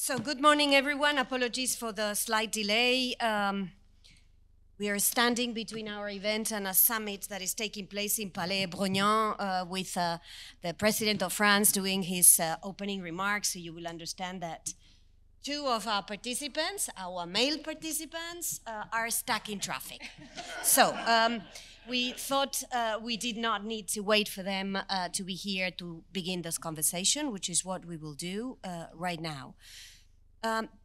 So good morning, everyone. Apologies for the slight delay. We are standing between our event and a summit that is taking place in Palais Brognon with the President of France doing his opening remarks. So you will understand that two of our participants, our male participants, are stuck in traffic. So we thought we did not need to wait for them to be here to begin this conversation, which is what we will do right now.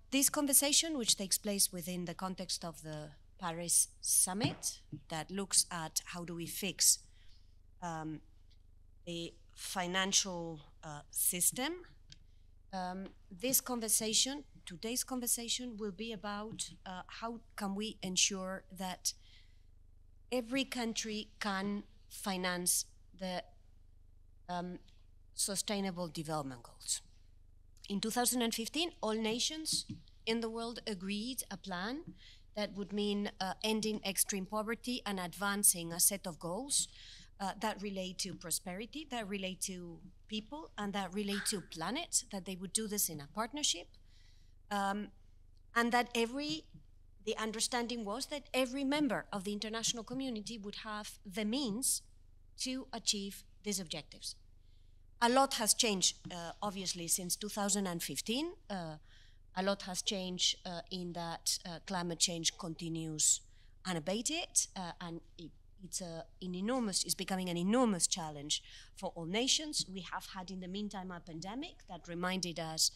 This conversation, which takes place within the context of the Paris Summit, that looks at how do we fix the financial system. Today's conversation will be about how can we ensure that every country can finance the Sustainable Development Goals. In 2015, all nations in the world agreed a plan that would mean ending extreme poverty and advancing a set of goals that relate to prosperity, that relate to people, and that relate to planet, that they would do this in a partnership. And that the understanding was that every member of the international community would have the means to achieve these objectives. A lot has changed, obviously, since 2015. A lot has changed in that climate change continues unabated, and it's becoming an enormous challenge for all nations. We have had, in the meantime, a pandemic that reminded us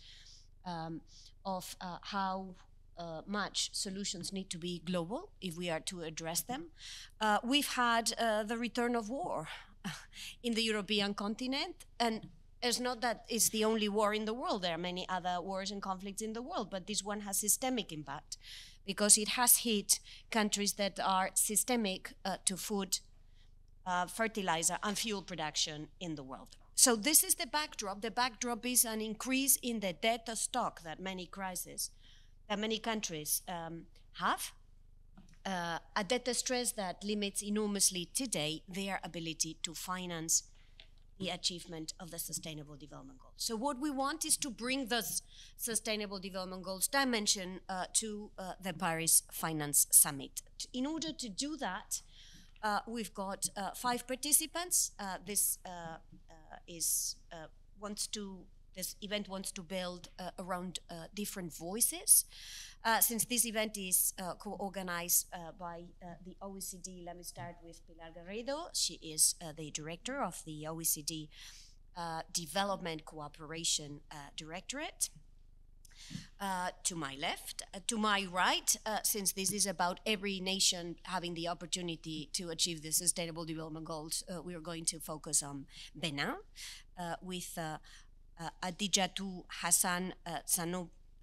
of how much solutions need to be global if we are to address them. We've had the return of war in the European continent, and it's not that it's the only war in the world. There are many other wars and conflicts in the world, but this one has systemic impact because it has hit countries that are systemic to food, fertilizer, and fuel production in the world. So this is the backdrop. The backdrop is an increase in the debt stock that many countries have. A debt stress that limits enormously today their ability to finance the achievement of the Sustainable Development Goals. So what we want is to bring those Sustainable Development Goals dimension to the Paris Finance Summit. In order to do that, we've got 5 participants. This event wants to build around different voices. Since this event is co-organized by the OECD, let me start with Pilar Garrido. She is the director of the OECD Development Cooperation Directorate. To my left, to my right, since this is about every nation having the opportunity to achieve the Sustainable Development Goals, we are going to focus on Benin with Adijatu Hassan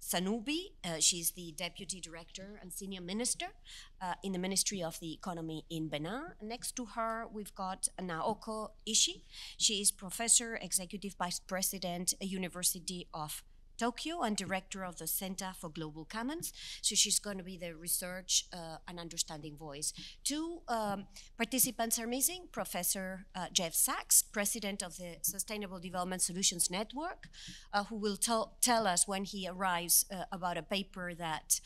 Sanoubi. She's the Deputy Director and Senior Minister in the Ministry of the Economy in Benin. Next to her, we've got Naoko Ishii. She is Professor, Executive Vice President, University of Tokyo, and Director of the Center for Global Commons. So she's going to be the research and understanding voice. 2 participants are missing. Professor Jeff Sachs, President of the Sustainable Development Solutions Network, who will tell us when he arrives about a paper that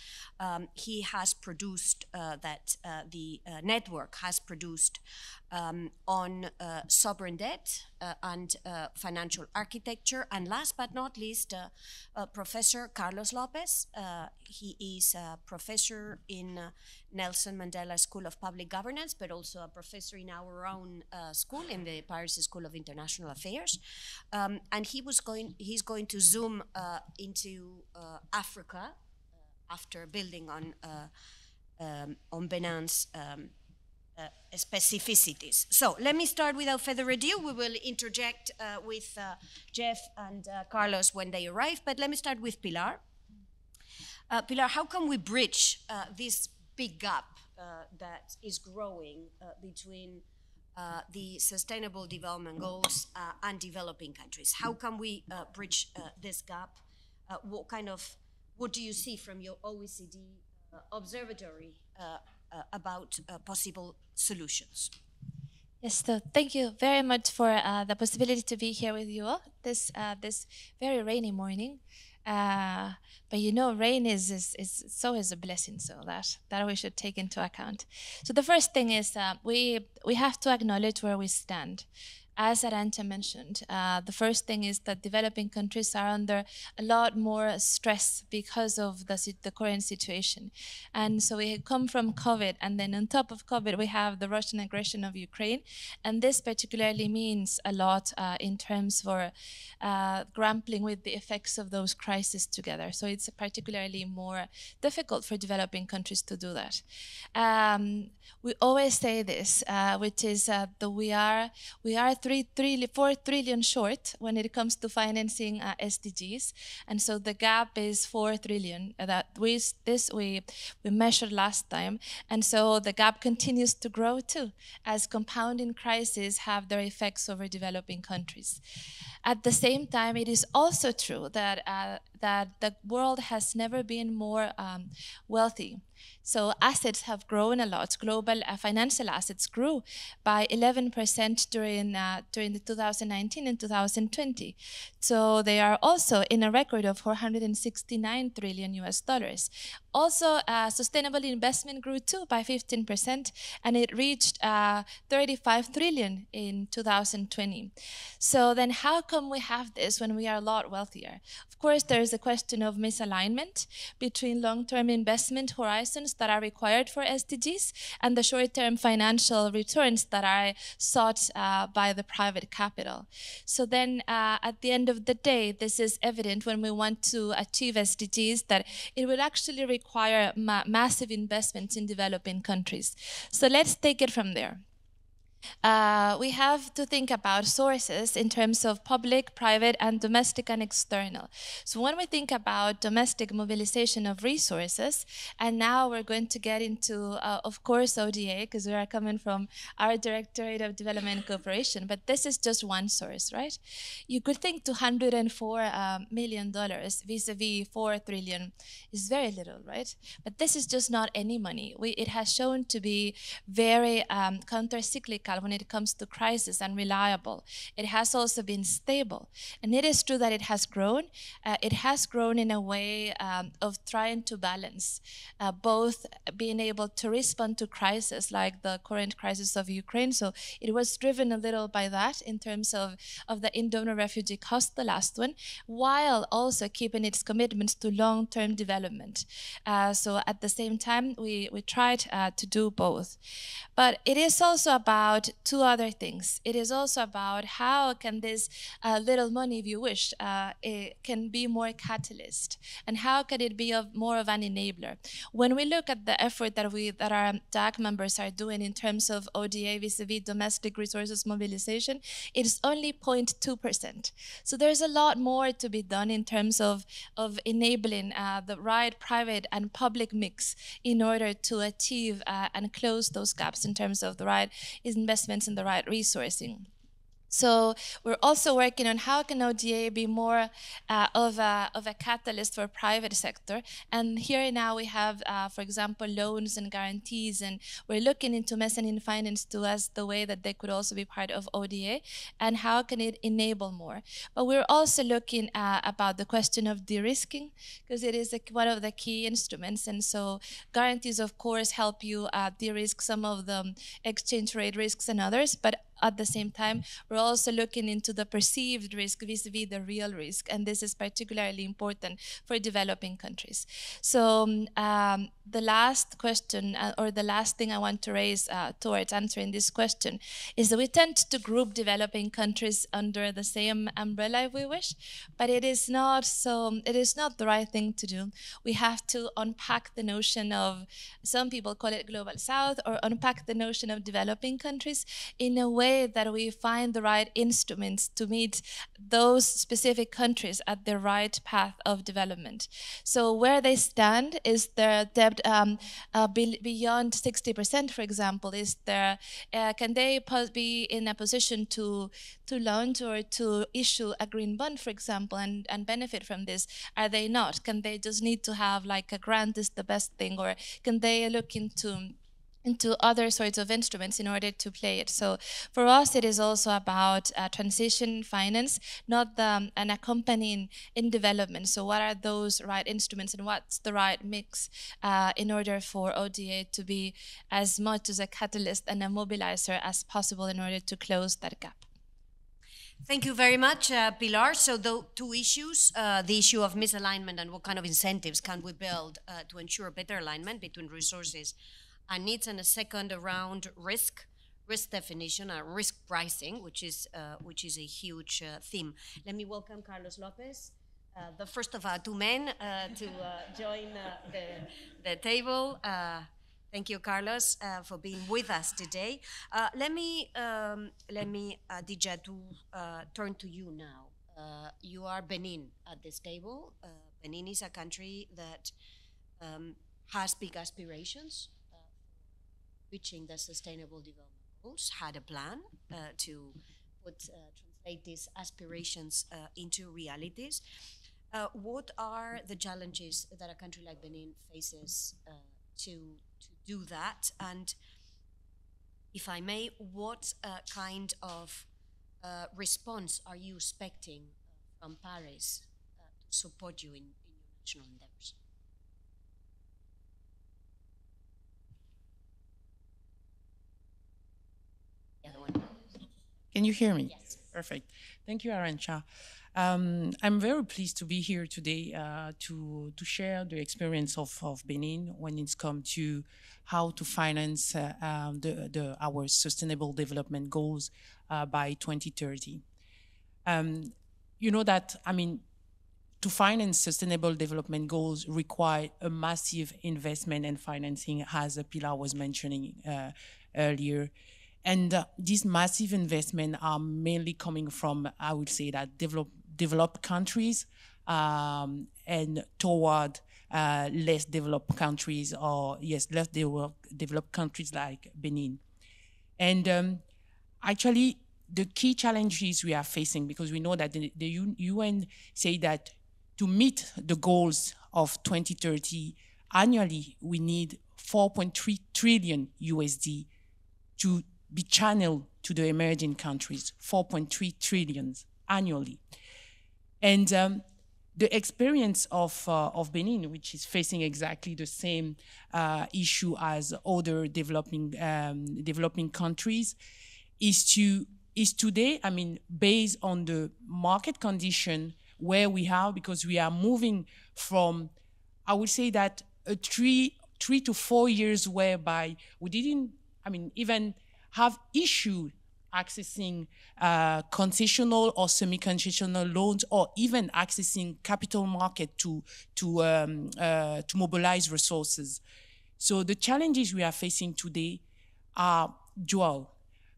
he has produced, that the network has produced on sovereign debt and financial architecture. And last but not least, Professor Carlos Lopez. He is a professor in Nelson Mandela School of Public Governance, but also a professor in our own school, in the Paris School of International Affairs. And he's going to zoom into Africa after building on Benin's specificities. So let me start without further ado. We will interject with Jeff and Carlos when they arrive, but let me start with Pilar. Pilar, how can we bridge this big gap that is growing between the Sustainable Development Goals and developing countries? How can we bridge this gap? What do you see from your OECD observatory about possible solutions? Yes, so thank you very much for the possibility to be here with you all this very rainy morning. Uh, but you know, rain is a blessing, so that we should take into account. So the first thing is we have to acknowledge where we stand. As Arantxa mentioned, the first thing is that developing countries are under a lot more stress because of the current situation. And so we come from COVID, and then on top of COVID, we have the Russian aggression of Ukraine. And this particularly means a lot in terms for grappling with the effects of those crises together. So it's particularly more difficult for developing countries to do that. We always say this, which is that we are 4 trillion short when it comes to financing SDGs, and so the gap is 4 trillion that we measured last time, and so the gap continues to grow too, as compounding crises have their effects over developing countries. At the same time, it is also true that the world has never been more wealthy. So assets have grown a lot. Global financial assets grew by 11% during the 2019 and 2020. So they are also in a record of 469 trillion US dollars. Also, sustainable investment grew too by 15%, and it reached 35 trillion in 2020. So then how come we have this when we are a lot wealthier? Of course, there is a question of misalignment between long-term investment horizons that are required for SDGs and the short-term financial returns that are sought by the private capital. So then at the end of the day, this is evident when we want to achieve SDGs that it will actually require massive investments in developing countries. So let's take it from there. We have to think about sources in terms of public, private, and domestic and external. So when we think about domestic mobilization of resources, and now we're going to get into, of course, ODA, because we are coming from our Directorate of Development and Cooperation, but this is just one source, right? You could think $204 million vis-a-vis 4 trillion is very little, right? But this is just not any money. It has shown to be very counter-cyclical when it comes to crisis and reliable. It has also been stable. And it is true that it has grown. It has grown in a way of trying to balance both being able to respond to crisis like the current crisis of Ukraine. So it was driven a little by that in terms of the in-donor refugee cost, the last one, while also keeping its commitments to long-term development. So at the same time, we tried to do both. But it is also about two other things. It is also about how can this little money, if you wish, it can be more catalyst, and how can it be more of an enabler. When we look at the effort that our DAC members are doing in terms of ODA vis-a-vis domestic resources mobilization, it is only 0.2%. So there's a lot more to be done in terms of enabling the right private and public mix in order to achieve and close those gaps in terms of the right investments and the right resourcing. So we're also working on how can ODA be more of a catalyst for private sector. And here now we have, for example, loans and guarantees, and we're looking into mezzanine finance too as the way that they could also be part of ODA, and how can it enable more. But we're also looking about the question of de-risking, because it is one of the key instruments. And so guarantees, of course, help you de-risk some of the exchange rate risks and others, but at the same time, we're also looking into the perceived risk vis-a-vis the real risk, and this is particularly important for developing countries. So the last question, or the last thing I want to raise towards answering this question, is that we tend to group developing countries under the same umbrella if we wish, but it is not so. It is not the right thing to do. We have to unpack the notion of, some people call it global south, or unpack the notion of developing countries in a way that we find the right instruments to meet those specific countries at the right path of development. So where they stand, is their debt beyond 60%, for example? Is there, can they be in a position to launch or to issue a green bond, for example, and benefit from this? Are they not? Can they just need to have like a grant is the best thing, or can they look into into other sorts of instruments in order to play it. So for us, it is also about transition finance, not an accompanying in development. So what are those right instruments and what's the right mix in order for ODA to be as much as a catalyst and a mobilizer as possible in order to close that gap? Thank you very much, Pilar. So the two issues, the issue of misalignment and what kind of incentives can we build to ensure better alignment between resources and needs, and a second around risk definition and risk pricing, which is a huge theme. Let me welcome Carlos Lopez, the first of our two men to join the table. Thank you, Carlos, for being with us today. Let me, Dija, to turn to you now. You are Benin at this table. Benin is a country that has big aspirations reaching the Sustainable Development Goals, had a plan to translate these aspirations into realities. What are the challenges that a country like Benin faces to do that? And if I may, what kind of response are you expecting from Paris to support you in your national endeavors? The other one. Can you hear me? Yes. Perfect. Thank you, Arancha. I'm very pleased to be here today to share the experience of Benin when it's come to how to finance our sustainable development goals by 2030. You know that, I mean, to finance sustainable development goals require a massive investment and financing, as Pilar was mentioning earlier. And these massive investments are mainly coming from, I would say, that developed countries and toward less developed countries, or less developed countries like Benin. And actually, the key challenges we are facing, because we know that the UN say that to meet the goals of 2030 annually, we need 4.3 trillion USD to be channeled to the emerging countries, 4.3 trillion annually. And the experience of Benin, which is facing exactly the same issue as other developing countries, is today, I mean, based on the market condition where we have, because we are moving from, I would say that a 3 to 4 years whereby we didn't, I mean, even have issue accessing concessional or semi-concessional loans, or even accessing capital market to mobilize resources. So the challenges we are facing today are dual.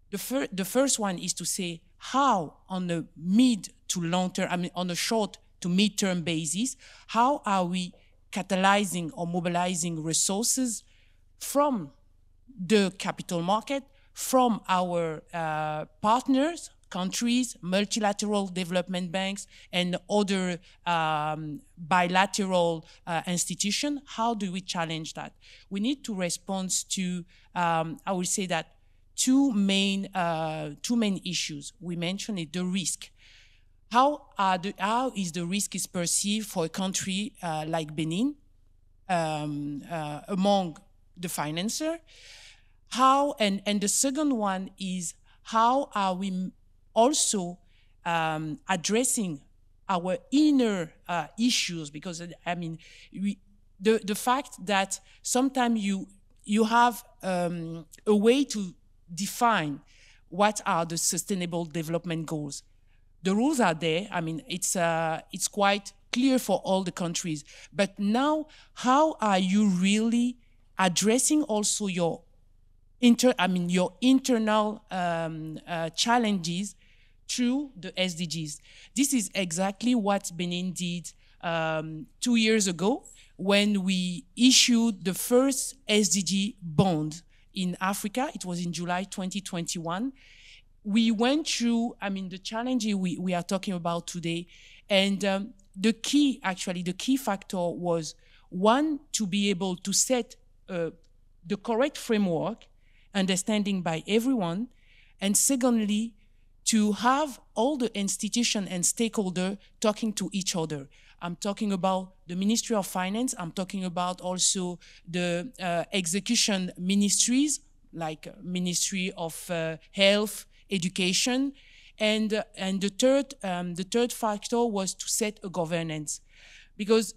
The first one is to say how, on the mid to long term, I mean, on a short to mid-term basis, how are we catalyzing or mobilizing resources from the capital market, from our partners, countries, multilateral development banks, and other bilateral institutions. How do we challenge that? We need to respond to, I would say that, two main issues. We mentioned it, the risk. How is the risk is perceived for a country like Benin among the financer? How, and the second one is, how are we also addressing our inner issues? Because, I mean, the fact that sometimes you have a way to define what are the sustainable development goals. The rules are there. I mean, it's quite clear for all the countries. But now, how are you really addressing also your internal challenges through the SDGs? This is exactly what Benin did 2 years ago when we issued the first SDG bond in Africa. It was in July 2021. We went through, I mean, the challenges we are talking about today. And the key factor was, one, to be able to set a the correct framework, understanding by everyone, and secondly, to have all the institutions and stakeholders talking to each other. I'm talking about the Ministry of Finance. I'm talking about also the execution ministries, like Ministry of Health, Education, and the third factor was to set a governance, because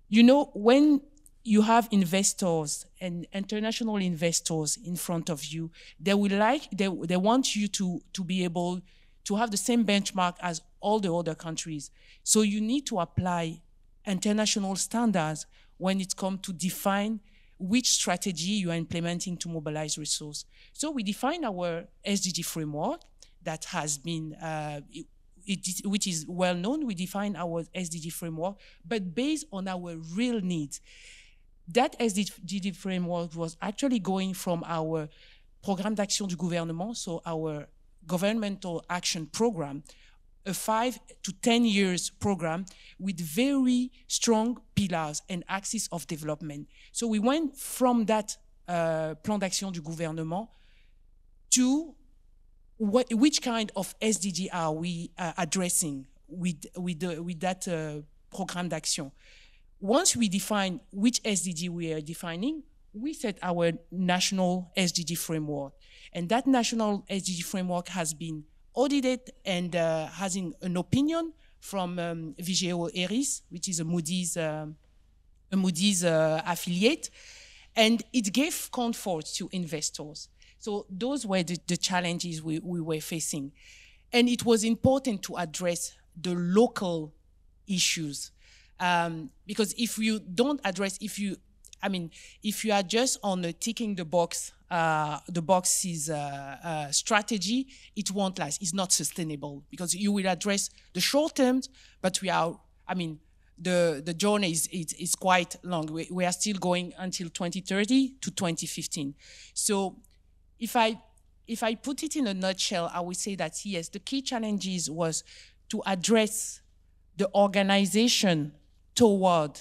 when you have investors and international investors in front of you, they want you to be able to have the same benchmark as all the other countries. So you need to apply international standards when it comes to define which strategy you are implementing to mobilize resource. So we define our SDG framework that has been, which is well known. We define our SDG framework, but based on our real needs. That SDG framework was actually going from our Programme d'Action du Gouvernement, so our governmental action program, a 5 to 10 years program with very strong pillars and axis of development. So we went from that Plan d'Action du Gouvernement to which kind of SDG are we addressing with that Programme d'Action. Once we define which SDG we are defining, we set our national SDG framework. And that national SDG framework has been audited and has an opinion from Vigeo Eiris, which is a Moody's affiliate. And it gave comfort to investors. So those were the challenges we were facing. And it was important to address the local issues. Because if you don't address, if you are just on ticking the boxes strategy, it won't last. It's not sustainable because you will address the short terms, but the journey is quite long. We are still going until 2030 to 2015. So if I put it in a nutshell, I would say that yes, the key challenges was to address the organization toward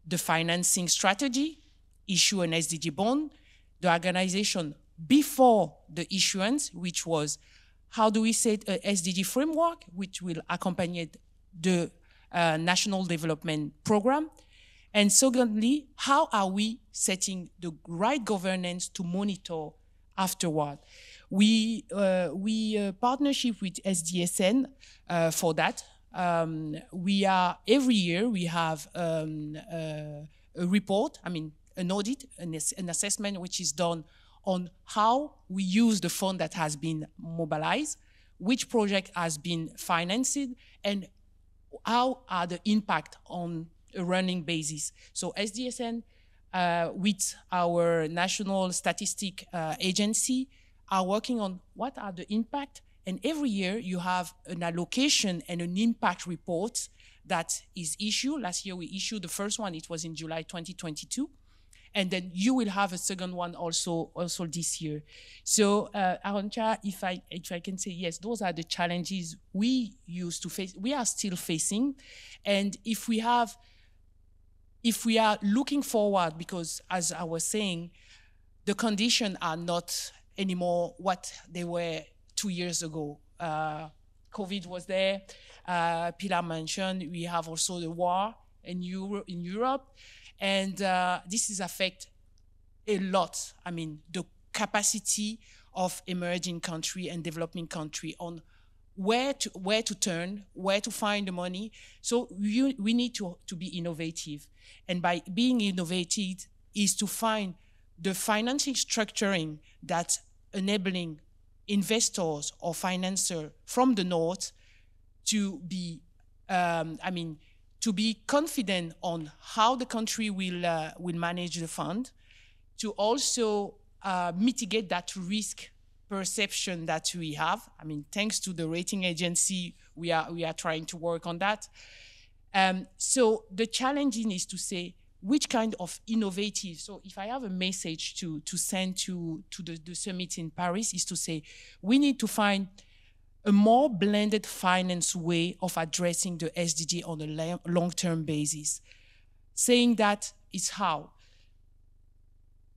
the financing strategy, issue an SDG bond, the organization before the issuance, which was how do we set a SDG framework, which will accompany the national development program, and secondly, how are we setting the right governance to monitor afterward. We partnership with SDSN for that. Every year we have a report, an audit, an assessment which is done on how we use the fund that has been mobilized, which project has been financed, and how are the impact on a running basis. So SDSN with our national statistic agency are working on what are the impact. And every year you have an allocation and an impact report that is issued. Last year we issued the first one, it was in July 2022. And then you will have a second one also this year. So Arantxa, if I can say, yes, those are the challenges we used to face, we are still facing. And if we are looking forward, because as I was saying, the conditions are not anymore what they were 2 years ago. COVID was there. Pilar mentioned we have also the war in Europe. And this is affect a lot. The capacity of emerging country and developing country on where to turn, where to find the money. So we need to be innovative. And by being innovative is to find the financing structuring that's enabling investors or financiers from the north to be, to be confident on how the country will manage the fund, to also mitigate that risk perception that we have. Thanks to the rating agency, we are trying to work on that. So the challenging is to say which kind of innovative. So if I have a message to send to the summit in Paris, is to say we need to find a more blended finance way of addressing the SDG on a long-term basis. Saying that is how.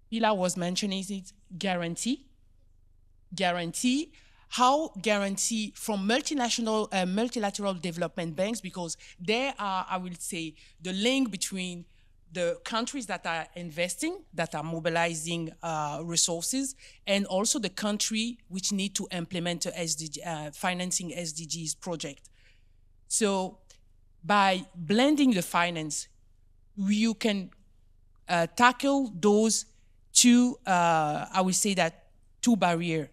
Pilar was mentioning it, guarantee. How guarantee from multilateral development banks, because they are, I will say, the link between the countries that are investing, that are mobilizing resources, and also the country which need to implement a SDG, financing SDGs project. So by blending the finance, you can tackle those two, I would say that two barriers,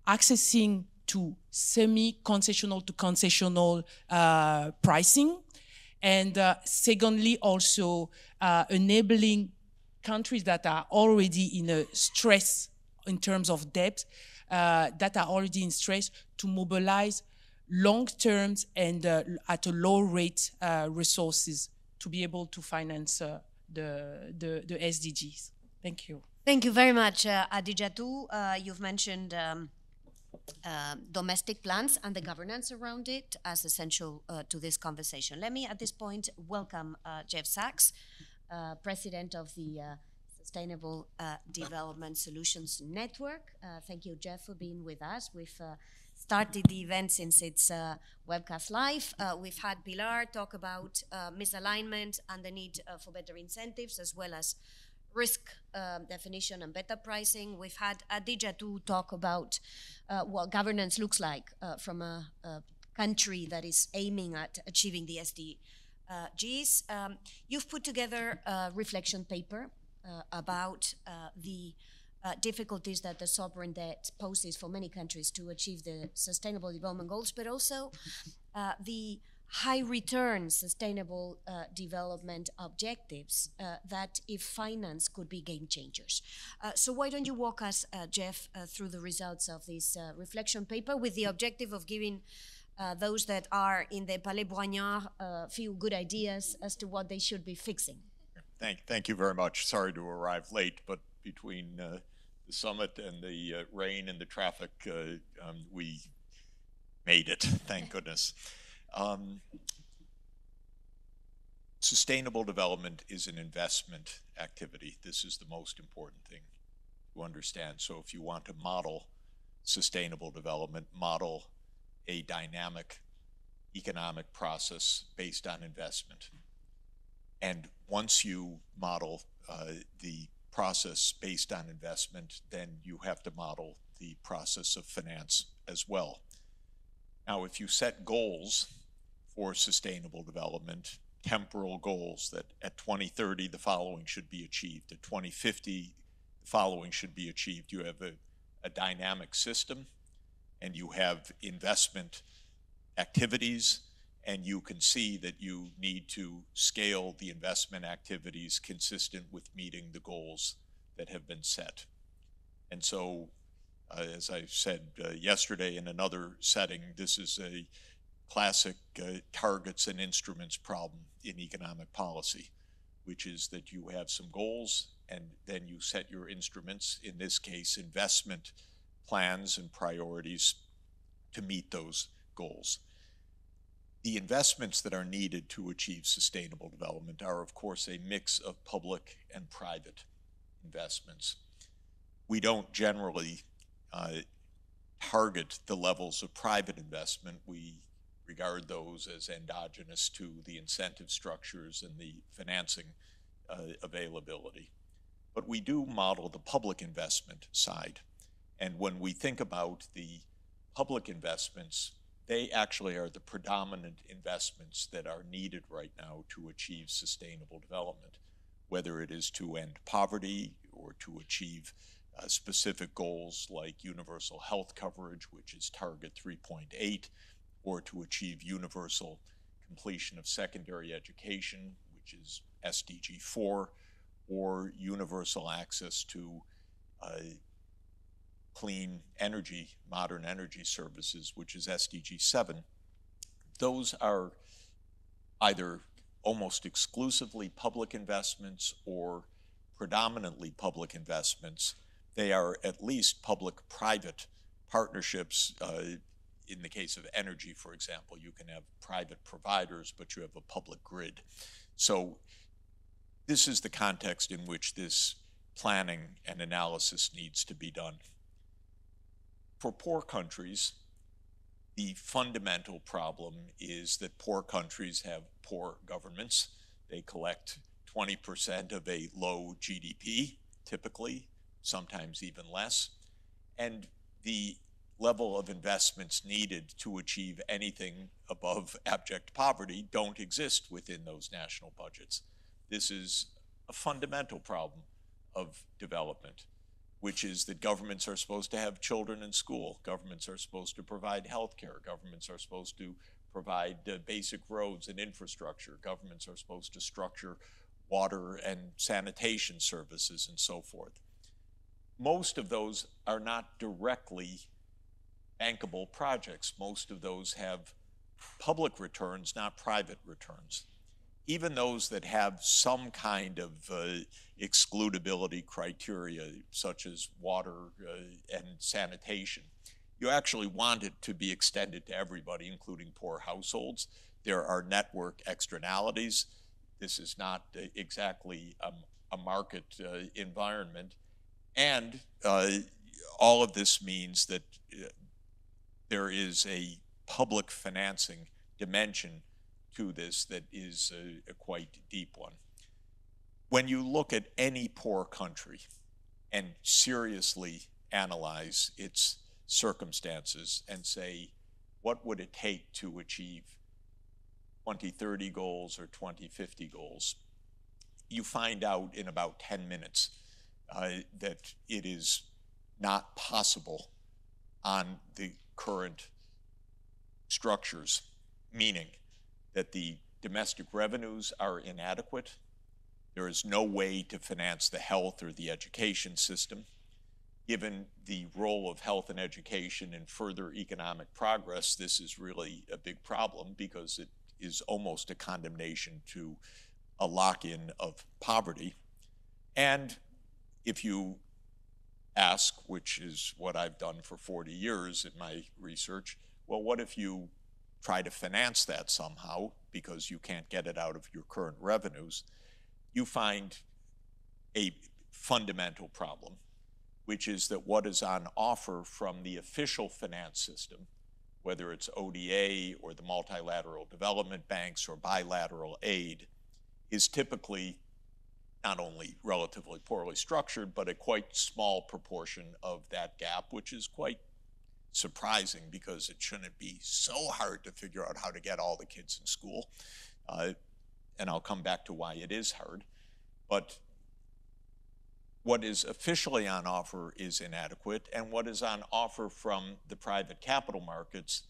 accessing to semi-concessional to concessional pricing, and secondly, also enabling countries that are already in a stress in terms of debt, that are already in stress, to mobilize long-term and at a low rate resources to be able to finance the SDGs. Thank you. Thank you very much, Adijatu. You've mentioned domestic plans and the governance around it as essential to this conversation. Let me, at this point, welcome Jeff Sachs, President of the Sustainable Development Solutions Network. Thank you, Jeff, for being with us. We've started the event since its webcast live. We've had Pilar talk about misalignment and the need for better incentives, as well as risk definition and better pricing. We've had Adijatu talk about what governance looks like from a country that is aiming at achieving the SDGs. You've put together a reflection paper about the difficulties that the sovereign debt poses for many countries to achieve the Sustainable Development Goals, but also the high return sustainable development objectives that, if financed, could be game changers. So why don't you walk us, Jeff, through the results of this reflection paper, with the objective of giving those that are in the Palais Brongniart a few good ideas as to what they should be fixing. Thank you very much. Sorry to arrive late, but between the summit and the rain and the traffic, we made it, thank goodness. Sustainable development is an investment activity. This is the most important thing to understand. So if you want to model sustainable development, model a dynamic economic process based on investment. And once you model the process based on investment, then you have to model the process of finance as well. Now, if you set goals for sustainable development, temporal goals that at 2030 the following should be achieved, at 2050 the following should be achieved, you have a dynamic system, and you have investment activities, and you can see that you need to scale the investment activities consistent with meeting the goals that have been set. And so, as I said yesterday in another setting, this is a classic targets and instruments problem in economic policy, which is that you have some goals and then you set your instruments, in this case, investment plans and priorities to meet those goals. The investments that are needed to achieve sustainable development are, of course, a mix of public and private investments. We don't generally target the levels of private investment. We regard those as endogenous to the incentive structures and the financing availability. But we do model the public investment side. And when we think about the public investments, they actually are the predominant investments that are needed right now to achieve sustainable development, whether it is to end poverty or to achieve specific goals like universal health coverage, which is target 3.8, or to achieve universal completion of secondary education, which is SDG 4, or universal access to clean energy, modern energy services, which is SDG 7. Those are either almost exclusively public investments or predominantly public investments. They are at least public-private partnerships. In the case of energy, for example, you can have private providers, but you have a public grid. So this is the context in which this planning and analysis needs to be done. For poor countries, the fundamental problem is that poor countries have poor governments. They collect 20% of a low GDP, typically, sometimes even less. And the level of investments needed to achieve anything above abject poverty don't exist within those national budgets. This is a fundamental problem of development, which is that governments are supposed to have children in school. Governments are supposed to provide health care. Governments are supposed to provide basic roads and infrastructure. Governments are supposed to structure water and sanitation services and so forth. Most of those are not directly bankable projects. Most of those have public returns, not private returns. Even those that have some kind of excludability criteria, such as water and sanitation, you actually want it to be extended to everybody, including poor households. There are network externalities. This is not exactly a market environment. And all of this means that there is a public financing dimension to this that is a quite deep one. When you look at any poor country and seriously analyze its circumstances and say, what would it take to achieve 2030 goals or 2050 goals, you find out in about 10 minutes that it is not possible on the current structures, meaning that the domestic revenues are inadequate. There is no way to finance the health or the education system. Given the role of health and education in further economic progress, this is really a big problem because it is almost a condemnation to a lock-in of poverty. And if you ask, which is what I've done for 40 years in my research, well, what if you try to finance that somehow because you can't get it out of your current revenues? You find a fundamental problem, which is that what is on offer from the official finance system, whether it's ODA or the multilateral development banks or bilateral aid, is typically not only relatively poorly structured, but a quite small proportion of that gap, which is quite surprising because it shouldn't be so hard to figure out how to get all the kids in school. And I'll come back to why it is hard. But what is officially on offer is inadequate, and what is on offer from the private capital markets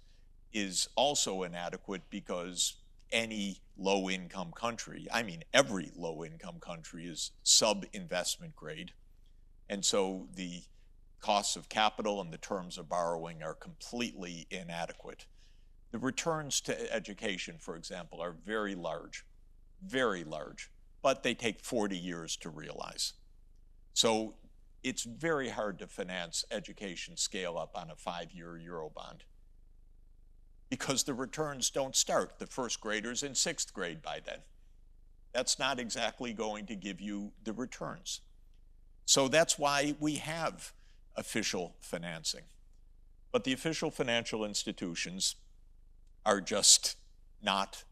is also inadequate because any low-income country, I mean every low-income country, is sub-investment grade. And so the costs of capital and the terms of borrowing are completely inadequate. The returns to education, for example, are very large, but they take 40 years to realize. So it's very hard to finance education scale up on a 5-year Eurobond because the returns don't start. The first graders in 6th grade by then. That's not exactly going to give you the returns. So that's why we have official financing. But the official financial institutions are just not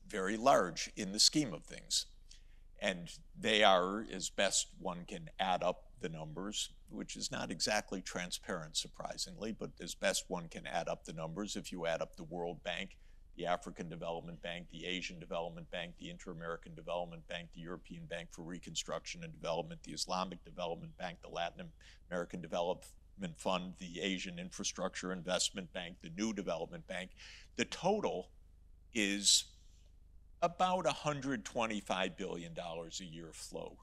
very large in the scheme of things. And they are, as best one can add up the numbers, which is not exactly transparent, surprisingly, but as best one can add up the numbers, if you add up the World Bank, the African Development Bank, the Asian Development Bank, the Inter-American Development Bank, the European Bank for Reconstruction and Development, the Islamic Development Bank, the Latin American Development Fund, the Asian Infrastructure Investment Bank, the New Development Bank, the total is about $125 billion a year flow.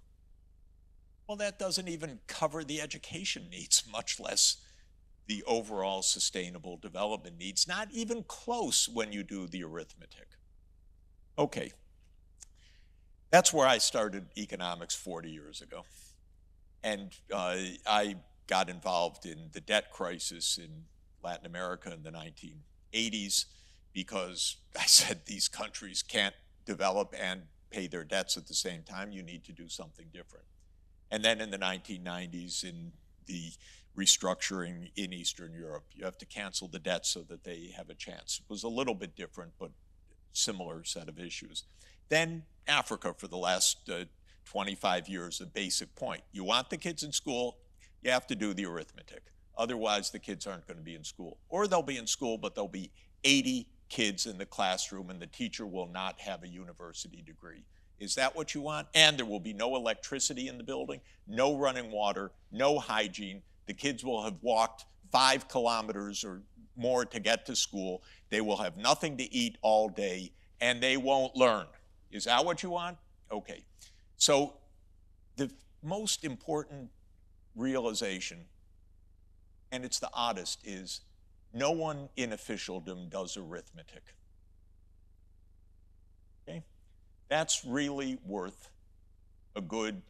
Well, that doesn't even cover the education needs, much less the overall sustainable development needs, not even close when you do the arithmetic. Okay, that's where I started economics 40 years ago. And I got involved in the debt crisis in Latin America in the 1980s because I said these countries can't develop and pay their debts at the same time. You need to do something different. And then in the 1990s, in the restructuring in Eastern Europe, you have to cancel the debt so that they have a chance. It was a little bit different, but similar set of issues. Then Africa for the last 25 years, the basic point. You want the kids in school, you have to do the arithmetic. Otherwise, the kids aren't going to be in school. Or they'll be in school, but there'll be 80 kids in the classroom and the teacher will not have a university degree. Is that what you want? And there will be no electricity in the building, no running water, no hygiene. The kids will have walked 5 kilometers or more to get to school. They will have nothing to eat all day, and they won't learn. Is that what you want? Okay. So the most important realization, and it's the oddest, is no one in officialdom does arithmetic. Okay? That's really worth a good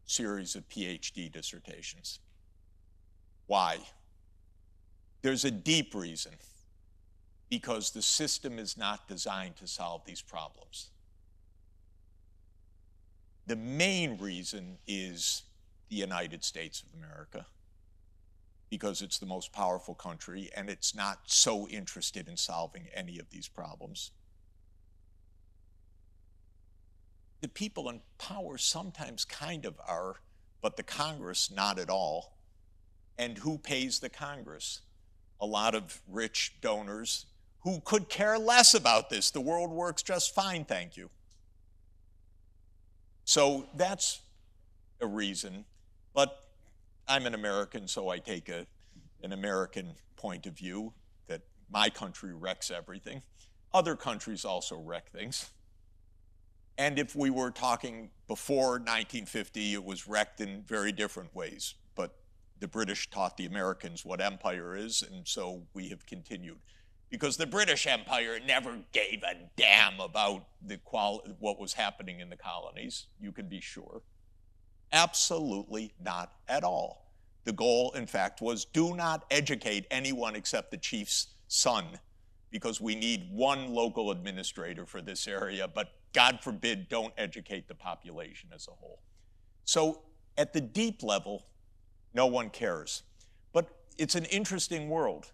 series of PhD dissertations. Why? There's a deep reason. Because the system is not designed to solve these problems. The main reason is the United States of America, because it's the most powerful country and it's not so interested in solving any of these problems. The people in power sometimes kind of are, but the Congress not at all. And who pays the Congress? A lot of rich donors who could care less about this. The world works just fine, thank you. So that's a reason, but I'm an American, so I take an American point of view that my country wrecks everything. Other countries also wreck things. And if we were talking before 1950, it was wrecked in very different ways. But the British taught the Americans what empire is, and so we have continued. Because the British Empire never gave a damn about what was happening in the colonies, you can be sure. Absolutely not at all. The goal, in fact, was do not educate anyone except the chief's son, because we need one local administrator for this area, but God forbid, don't educate the population as a whole. So at the deep level, no one cares. But it's an interesting world,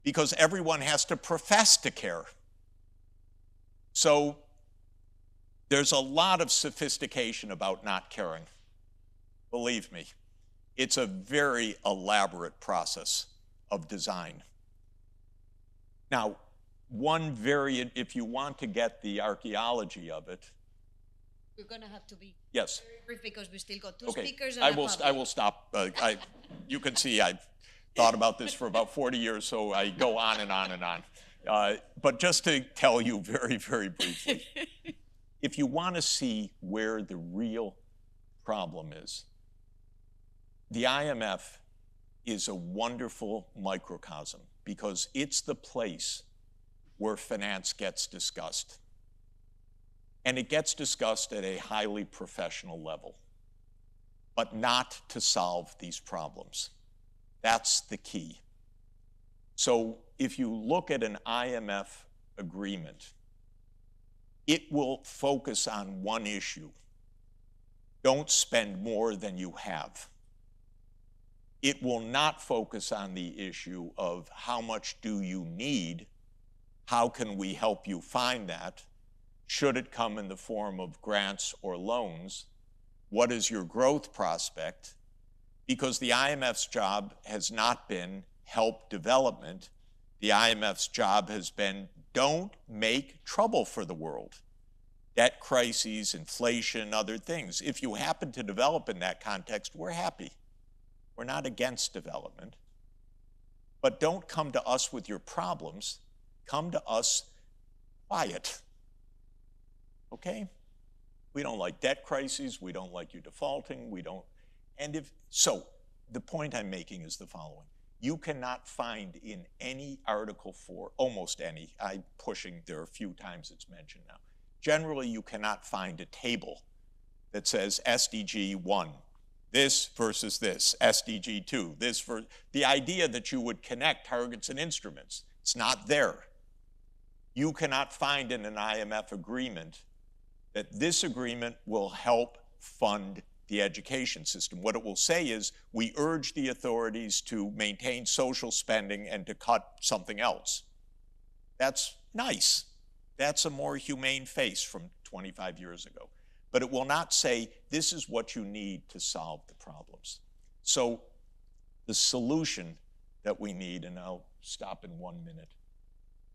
because everyone has to profess to care. So there's a lot of sophistication about not caring. Believe me, it's a very elaborate process of design. Now, one variant, if you want to get the archaeology of it. We're going to have to be yes. very brief because we still got two okay. speakers and I will stop. You can see I've thought about this for about 40 years, so I go on and on and on. But just to tell you very, very briefly, if you want to see where the real problem is, the IMF is a wonderful microcosm because it's the place where finance gets discussed. And it gets discussed at a highly professional level, but not to solve these problems. That's the key. So if you look at an IMF agreement, it will focus on one issue. Don't spend more than you have. It will not focus on the issue of how much do you need, how can we help you find that, should it come in the form of grants or loans, what is your growth prospect, because the IMF's job has not been help development. The IMF's job has been don't make trouble for the world. Debt crises, inflation, other things. If you happen to develop in that context, we're happy. We're not against development. But don't come to us with your problems. Come to us quiet. Okay? We don't like debt crises. We don't like you defaulting. We don't. And if so, the point I'm making is the following. You cannot find in any Article 4, almost any, I'm pushing, there are a few times it's mentioned now. Generally, you cannot find a table that says SDG 1, this versus this, SDG 2, this versus, the idea that you would connect targets and instruments, it's not there. You cannot find in an IMF agreement that this agreement will help fund the education system. What it will say is, we urge the authorities to maintain social spending and to cut something else. That's nice. That's a more humane face from 25 years ago. But it will not say, this is what you need to solve the problems. So the solution that we need, and I'll stop in 1 minute,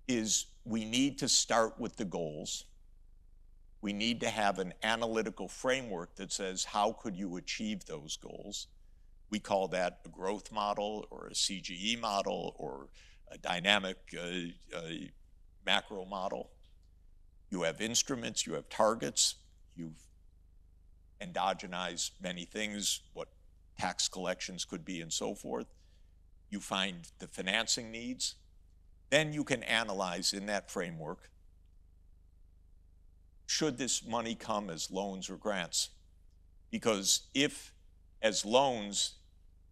is we need to start with the goals. We need to have an analytical framework that says, how could you achieve those goals? We call that a growth model or a CGE model or a dynamic macro model. You have instruments, you have targets, you've endogenized many things, what tax collections could be and so forth. You find the financing needs. Then you can analyze in that framework, should this money come as loans or grants? Because if, as loans,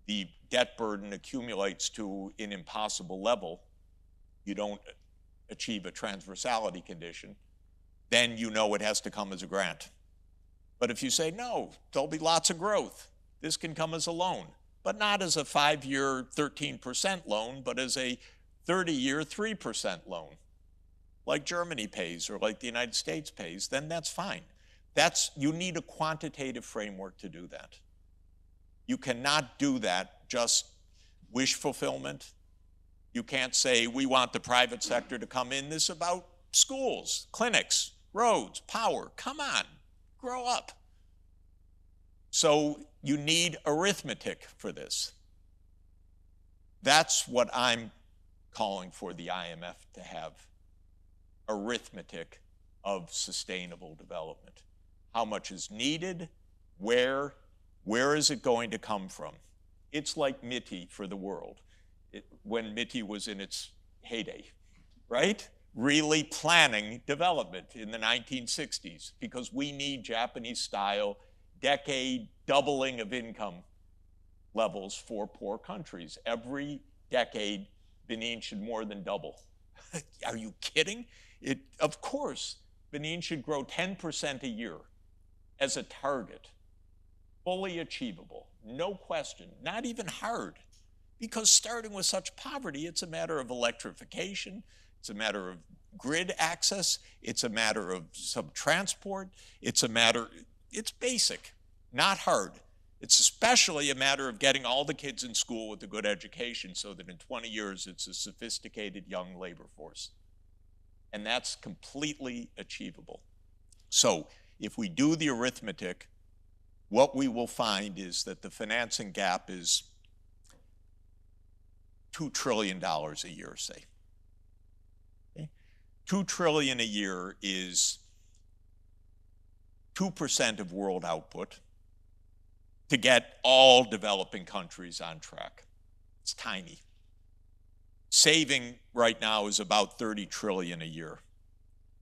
the debt burden accumulates to an impossible level, you don't achieve a transversality condition, then you know it has to come as a grant. But if you say, no, there'll be lots of growth, this can come as a loan, but not as a 5-year 13% loan, but as a 30-year 3% loan, like Germany pays or like the United States pays, then that's fine. You need a quantitative framework to do that. You cannot do that just wish fulfillment. You can't say, we want the private sector to come in. This is about schools, clinics, roads, power. Come on, grow up. So you need arithmetic for this. That's what I'm calling for the IMF to have, arithmetic of sustainable development. How much is needed? Where is it going to come from? It's like MITI for the world, when MITI was in its heyday, right? Really planning development in the 1960s, because we need Japanese-style decade doubling of income levels for poor countries. Every decade, Benin should more than double. Are you kidding? Of course, Benin should grow 10% a year as a target, fully achievable, no question, not even hard, because starting with such poverty, it's a matter of electrification, it's a matter of grid access, it's a matter of some transport, it's basic, not hard. It's especially a matter of getting all the kids in school with a good education so that in 20 years it's a sophisticated young labor force. And that's completely achievable. So if we do the arithmetic, what we will find is that the financing gap is $2 trillion a year, say. Okay? $2 trillion a year is 2% of world output to get all developing countries on track. It's tiny. Saving right now is about 30 trillion a year.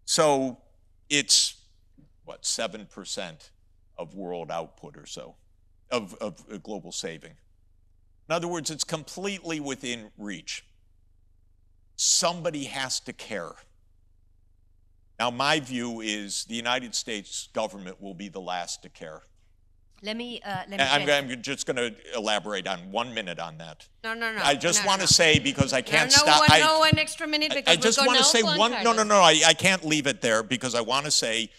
So it's, what, 7% of world output or so, of global saving. In other words, it's completely within reach. Somebody has to care. Now, my view is the United States government will be the last to care. Let me I'm just going to elaborate on 1 minute on that. No. I just want to say, because I can't stop. No, an extra minute, because I just want to say one. No. I can't leave it there, because I want to say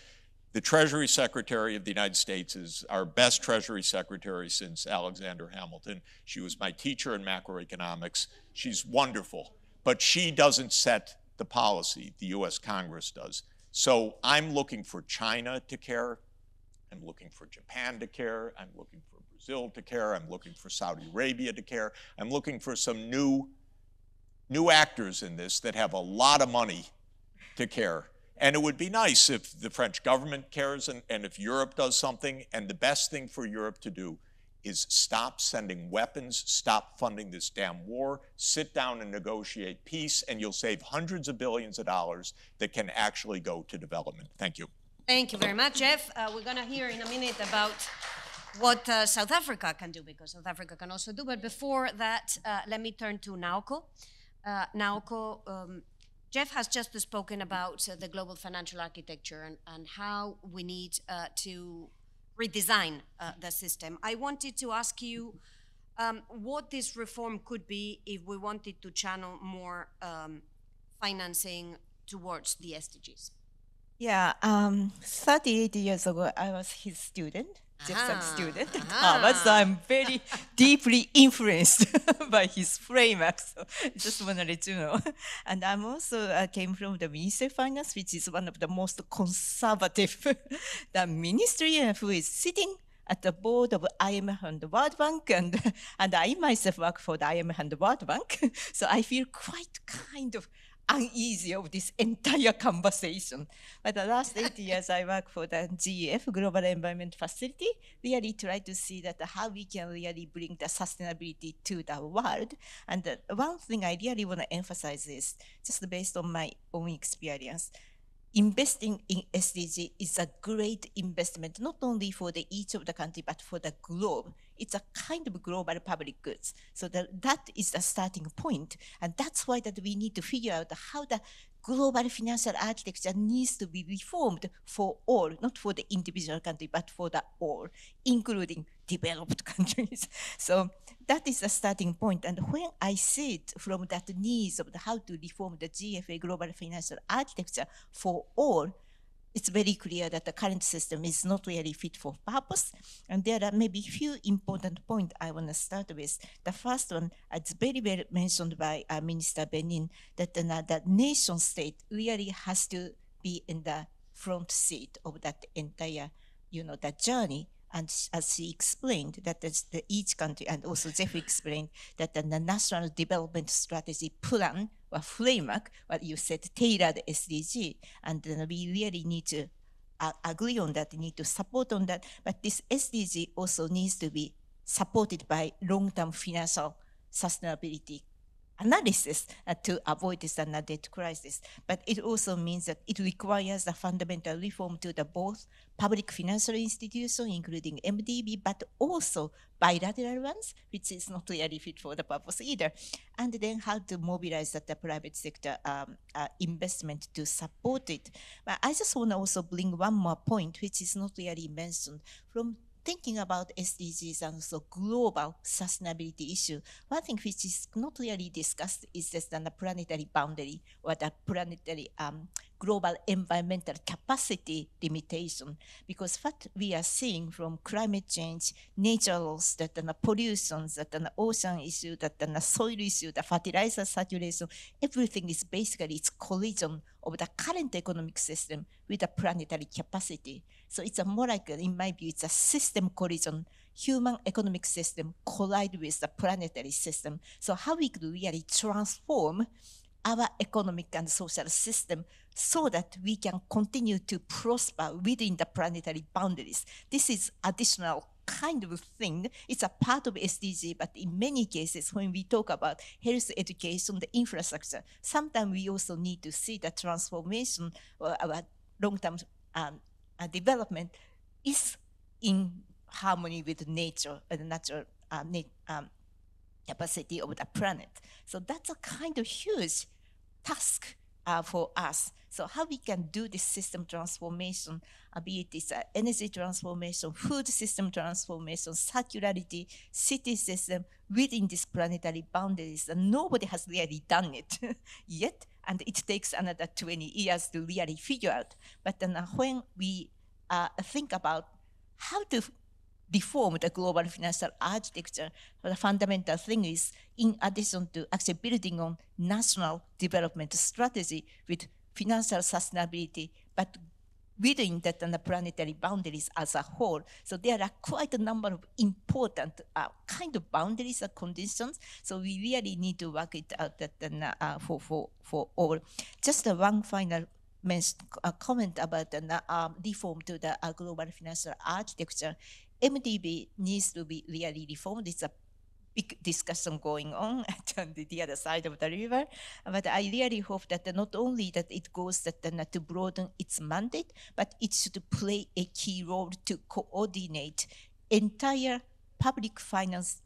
the Treasury Secretary of the United States is our best Treasury Secretary since Alexander Hamilton. She was my teacher in macroeconomics. She's wonderful, but she doesn't set the policy. The U.S. Congress does. So I'm looking for China to care. I'm looking for Japan to care. I'm looking for Brazil to care. I'm looking for Saudi Arabia to care. I'm looking for some new actors in this that have a lot of money to care. And it would be nice if the French government cares and if Europe does something. And the best thing for Europe to do is stop sending weapons, stop funding this damn war, sit down and negotiate peace, and you'll save hundreds of billions of dollars that can actually go to development. Thank you. Thank you very much, Jeff. We're going to hear in a minute about what South Africa can do, because South Africa can also do. But before that, let me turn to Naoko. Naoko, Jeff has just spoken about the global financial architecture and how we need to redesign the system. I wanted to ask you what this reform could be if we wanted to channel more financing towards the SDGs. Yeah, 38 years ago, I was his student, Jeff's student at Harvard, so I'm very deeply influenced by his framework, so just want to let you know. And I'm also came from the Ministry of Finance, which is one of the most conservative the ministry who is sitting at the board of IMF and the World Bank, and I myself work for the IMF and the World Bank, so I feel quite kind of uneasy of this entire conversation. But the last 8 years, I work for the GEF, Global Environment Facility, really try to see that how we can really bring the sustainability to the world. And one thing I really want to emphasize is, just based on my own experience, investing in SDG is a great investment, not only for each of the country, but for the globe. It's a kind of global public goods. So that is the starting point. And that's why that we need to figure out how the global financial architecture needs to be reformed for all, not for the individual country, but for the all, including developed countries. So that is the starting point. And when I see it from that needs of how to reform the GFA global financial architecture for all, it's very clear that the current system is not really fit for purpose. And there are maybe few important points I want to start with. The first one, it's very well mentioned by Minister Benin, that the nation state really has to be in the front seat of that entire, the journey. And as she explained, that each country, and also Jeff explained, that the national development strategy plan or framework, what you said, tailored SDG, and we really need to agree on that, need to support on that. But this SDG also needs to be supported by long-term financial sustainability analysis to avoid this debt crisis. But it also means that it requires a fundamental reform to the both public financial institutions, including MDB, but also bilateral ones, which is not really fit for the purpose either. And then how to mobilize the private sector investment to support it. But I just want to also bring one more point, which is not really mentioned. From thinking about SDGs and also global sustainability issue, one thing which is not really discussed is just the planetary boundary or the planetary global environmental capacity limitation. Because what we are seeing from climate change, nature loss, that the pollutions, that the ocean issue, that the soil issue, the fertilizer saturation, everything is basically its collision of the current economic system with the planetary capacity. So it's a more like, in my view, it's a system collision. Human economic system collide with the planetary system. So how we could really transform our economic and social system so that we can continue to prosper within the planetary boundaries. This is additional kind of thing. It's a part of SDG, but in many cases, when we talk about health education, the infrastructure, sometimes we also need to see the transformation or our long-term development is in harmony with nature and the natural capacity of the planet. So that's a kind of huge task for us. So how we can do this system transformation, be it this energy transformation, food system transformation, circularity, city system within these planetary boundaries, and nobody has really done it yet, and it takes another 20 years to really figure out. But then when we think about how to reform the global financial architecture, the fundamental thing is, in addition to actually building on national development strategy with financial sustainability, but within that and the planetary boundaries as a whole. So there are quite a number of important kind of boundaries or conditions. So we really need to work it out that for all. Just one final comment about the reform to the global financial architecture. MDB needs to be really reformed. It's a big discussion going on on the other side of the river. But I really hope that not only that it goes to broaden its mandate, but it should play a key role to coordinate entire public finance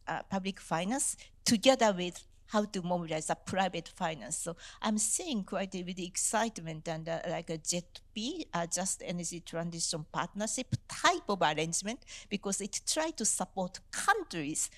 together with how to mobilize a private finance. So I'm seeing quite a bit of excitement and like a JETP, Just Energy Transition Partnership type of arrangement, because it tries to support countries'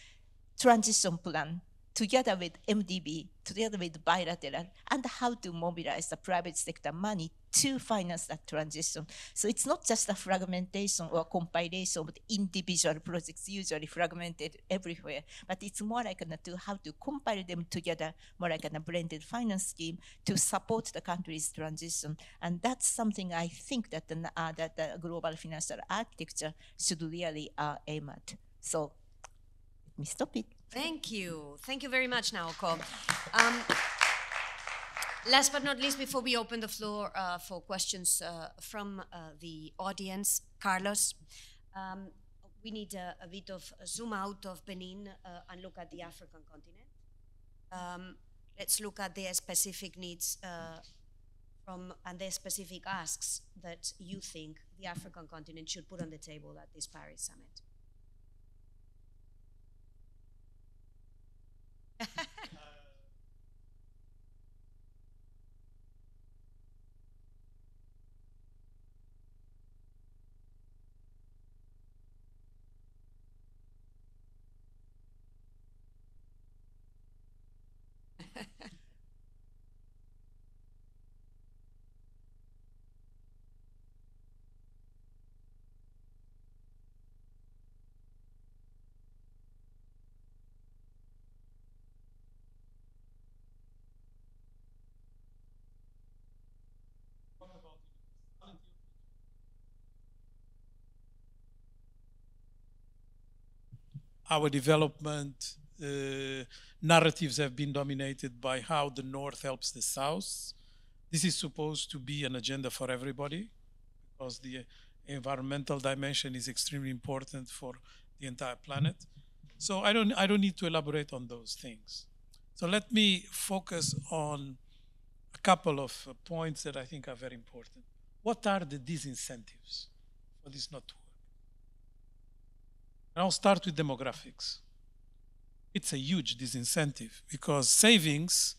transition plan together with MDB, together with bilateral, and how to mobilize the private sector money to finance that transition. So it's not just a fragmentation or compilation of individual projects, usually fragmented everywhere, but it's more like how to compile them together, more like a blended finance scheme to support the country's transition. And that's something I think that the global financial architecture should really aim at. So let me stop it. Thank you. Thank you very much, Naoko. Last but not least, before we open the floor for questions from the audience, Carlos, we need a bit of a zoom out of Benin and look at the African continent. Let's look at their specific needs and their specific asks that you think the African continent should put on the table at this Paris summit. Our development narratives have been dominated by how the North helps the South. This is supposed to be an agenda for everybody, because the environmental dimension is extremely important for the entire planet. So I don't need to elaborate on those things. So let me focus on a couple of points that I think are very important. What are the disincentives for this not to work? And I'll start with demographics. It's a huge disincentive because savings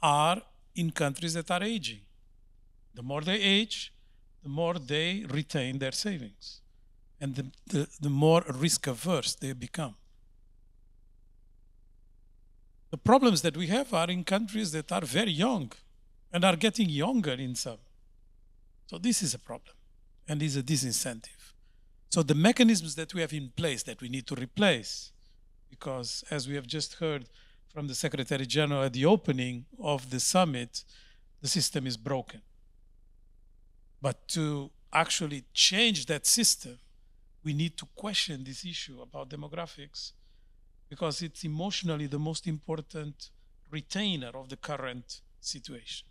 are in countries that are aging. The more they age, the more they retain their savings, and the more risk averse they become. The problems that we have are in countries that are very young and are getting younger in some. So this is a problem and is a disincentive. So the mechanisms that we have in place that we need to replace, because as we have just heard from the Secretary General at the opening of the summit, the system is broken. But to actually change that system, we need to question this issue about demographics, because it's emotionally the most important retainer of the current situation.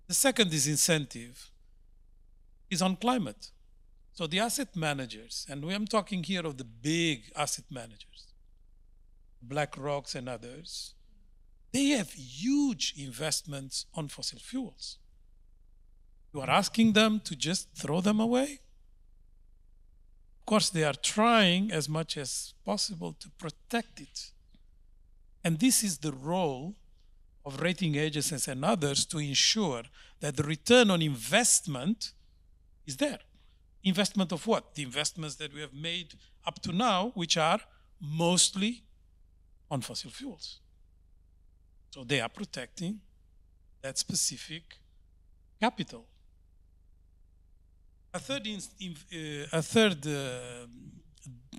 The second disincentive is on climate. So the asset managers, and I'm talking here of the big asset managers, BlackRock and others, they have huge investments on fossil fuels. You are asking them to just throw them away? Of course, they are trying as much as possible to protect it. And this is the role of rating agencies and others to ensure that the return on investment is there. Investment of what? The investments that we have made up to now, which are mostly on fossil fuels. So they are protecting that specific capital. A third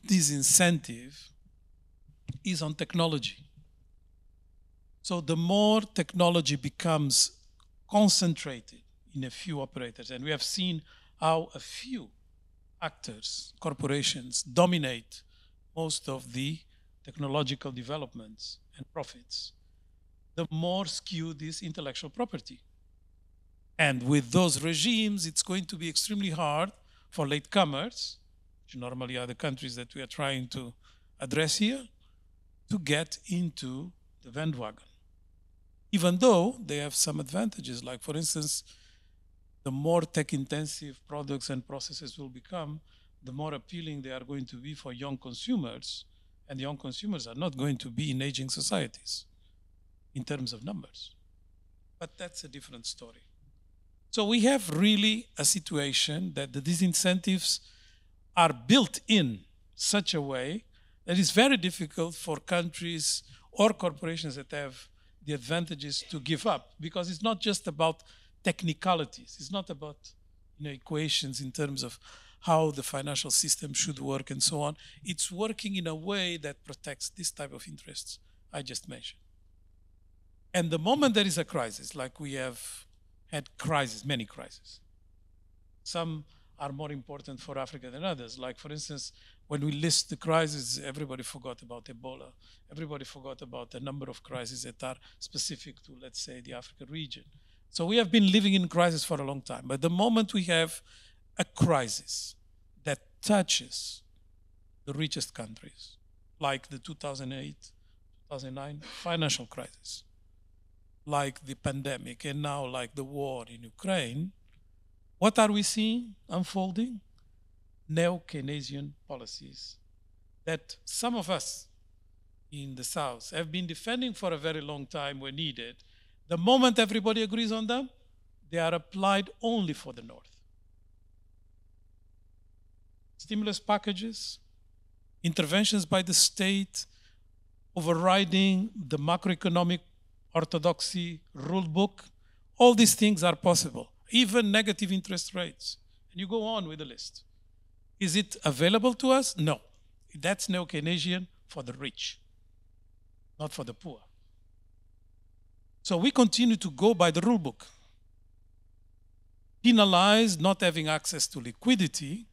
disincentive is on technology. So the more technology becomes concentrated in a few operators, and we have seen how a few actors, corporations, dominate most of the technological developments and profits, the more skewed is intellectual property. And with those regimes, it's going to be extremely hard for latecomers, which normally are the countries that we are trying to address here, to get into the bandwagon. Even though they have some advantages, like for instance, the more tech-intensive products and processes will become, the more appealing they are going to be for young consumers, and young consumers are not going to be in aging societies. in terms of numbers. But that's a different story. So we have really a situation that the disincentives are built in such a way that it's very difficult for countries or corporations that have the advantages to give up, because it's not just about technicalities. It's not about equations in terms of how the financial system should work and so on. It's working in a way that protects this type of interests I just mentioned. And the moment there is a crisis, like we have had crises, many crises, some are more important for Africa than others. Like, for instance, when we list the crises, everybody forgot about Ebola. Everybody forgot about the number of crises that are specific to, let's say, the African region. So we have been living in crisis for a long time. But the moment we have a crisis that touches the richest countries, like the 2008, 2009 financial crisis, like the pandemic, and now like the war in Ukraine, what are we seeing unfolding? Neo-Keynesian policies that some of us in the South have been defending for a very long time were needed. The moment everybody agrees on them, they are applied only for the North. Stimulus packages, interventions by the state, overriding the macroeconomic orthodoxy rule book, all these things are possible. Even negative interest rates. And you go on with the list. Is it available to us? No. That's neo-Keynesian for the rich, not for the poor. So we continue to go by the rule book. Penalize not having access to liquidity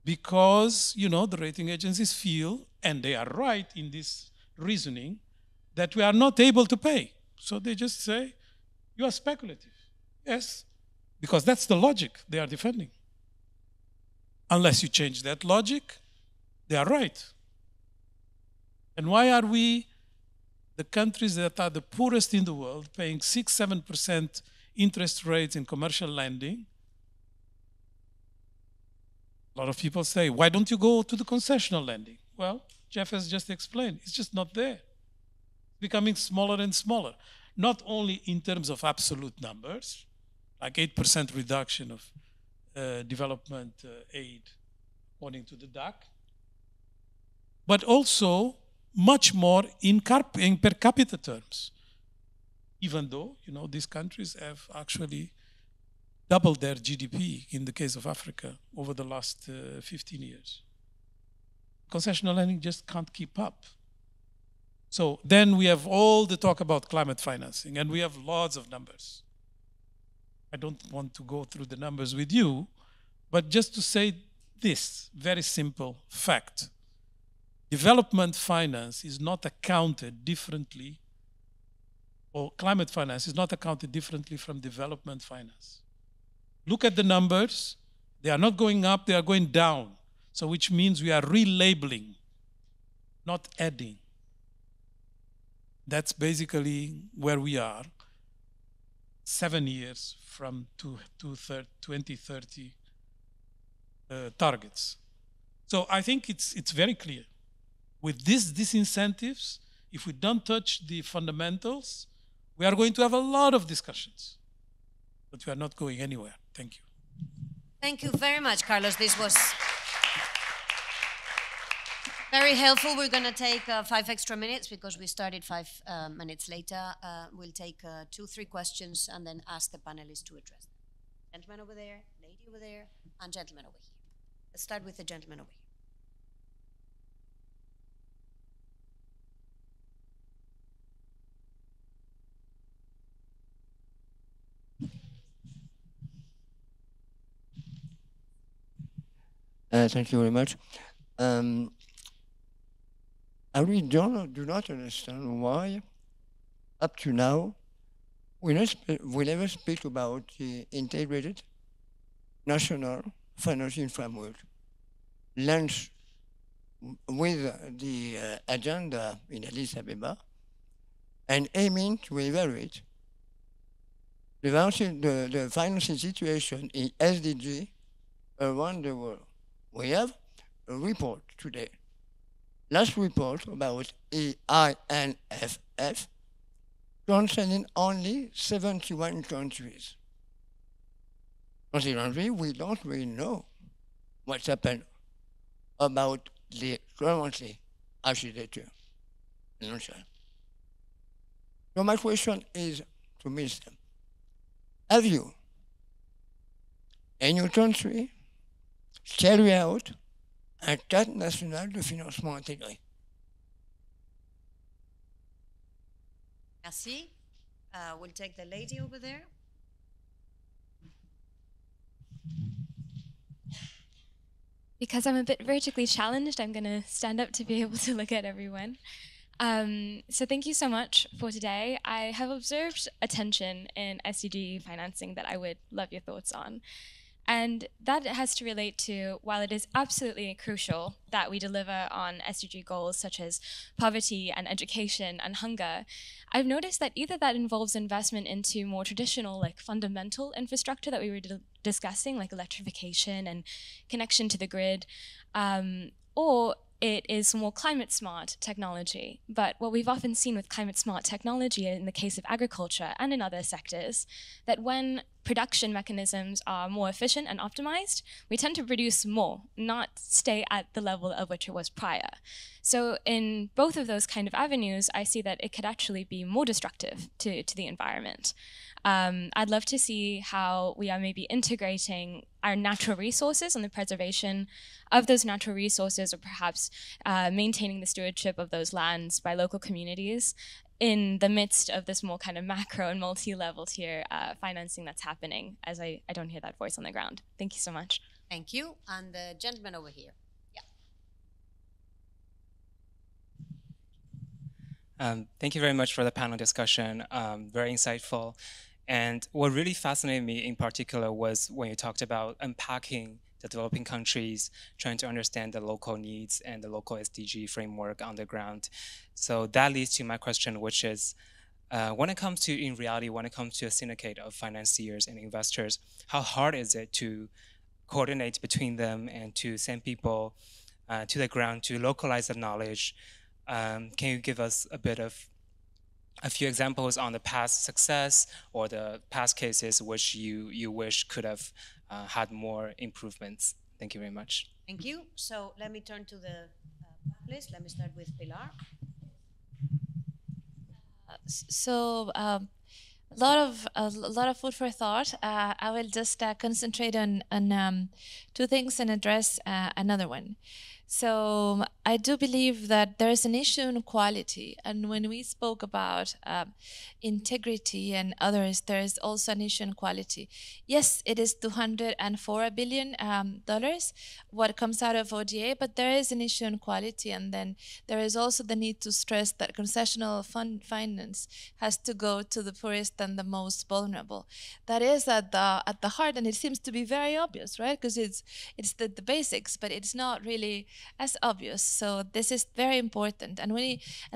because, the rating agencies feel, and they are right in this reasoning, that we are not able to pay. So they just say, you are speculative. Yes, because that's the logic they are defending. Unless you change that logic, they are right. And why are we, the countries that are the poorest in the world, paying 6-7% interest rates in commercial lending? A lot of people say, why don't you go to the concessional lending? Well, Jeff has just explained, it's just not there. It's becoming smaller and smaller. Not only in terms of absolute numbers, like 8% reduction of development aid according to the DAC, but also much more in per capita terms, even though these countries have actually doubled their GDP in the case of Africa over the last 15 years. Concessional lending just can't keep up. So then we have all the talk about climate financing, and we have lots of numbers. I don't want to go through the numbers with you, but just to say this very simple fact. Development finance is not accounted differently, or climate finance is not accounted differently from development finance. Look at the numbers. They are not going up, they are going down. So which means we are relabeling, not adding. That's basically where we are 7 years from 2030 targets. So I think it's very clear. With these disincentives, if we don't touch the fundamentals, we are going to have a lot of discussions, but we are not going anywhere. Thank you. Thank you very much, Carlos. This was very helpful. We're going to take 5 extra minutes because we started 5 minutes later. We'll take 2-3 questions and then ask the panelists to address them. Gentleman over there, lady over there, and gentleman over here. Let's start with the gentleman over here. Thank you very much. I really do not understand why, up to now, we never speak about the integrated national financing framework launched with the agenda in Addis Ababa and aiming to evaluate the financing situation in SDG around the world. We have a report today, last report about EINFF, concerning only 71 countries. Consequently, we don't really know what's happened about the currently architecture in Russia. So my question is to Mr. Have you, in your country, carried out un cadre national de financement intégré? Merci. We'll take the lady over there. Because I'm a bit vertically challenged, I'm going to stand up to be able to look at everyone. So thank you so much for today. I have observed a tension in SDG financing that I would love your thoughts on. And that has to relate to, while it is absolutely crucial that we deliver on SDG goals such as poverty and education and hunger, I've noticed that either that involves investment into more traditional, like fundamental infrastructure that we were discussing, like electrification and connection to the grid, or it is more climate smart technology. But what we've often seen with climate smart technology in the case of agriculture and in other sectors, that when production mechanisms are more efficient and optimized, we tend to produce more, not stay at the level of which it was prior. So in both of those kind of avenues, I see that it could actually be more destructive to the environment. I'd love to see how we are maybe integrating our natural resources and the preservation of those natural resources, or perhaps maintaining the stewardship of those lands by local communities in the midst of this more kind of macro and multi-level tier financing that's happening, as I don't hear that voice on the ground. Thank you so much. Thank you. And the gentleman over here. Thank you very much for the panel discussion. Very insightful. And what really fascinated me in particular was when you talked about unpacking the developing countries, trying to understand the local needs and the local SDG framework on the ground. So that leads to my question, which is, when it comes to, in reality, when it comes to a syndicate of financiers and investors, how hard is it to coordinate between them and to send people to the ground to localize the knowledge? Can you give us a few examples on the past success or the past cases which you wish could have had more improvements? Thank you very much. Thank you. So let me turn to the panelists. Let me start with Pilar. A lot of food for thought. I will just concentrate on two things and address another one. So I do believe that there is an issue in quality, and when we spoke about integrity and others, there is also an issue in quality. Yes, it is $204 billion what comes out of ODA, but there is an issue in quality, and then there is also the need to stress that concessional finance has to go to the poorest and the most vulnerable. That is at the heart, and it seems to be very obvious, right? Because it's the basics, but it's not really as obvious. So this is very important. And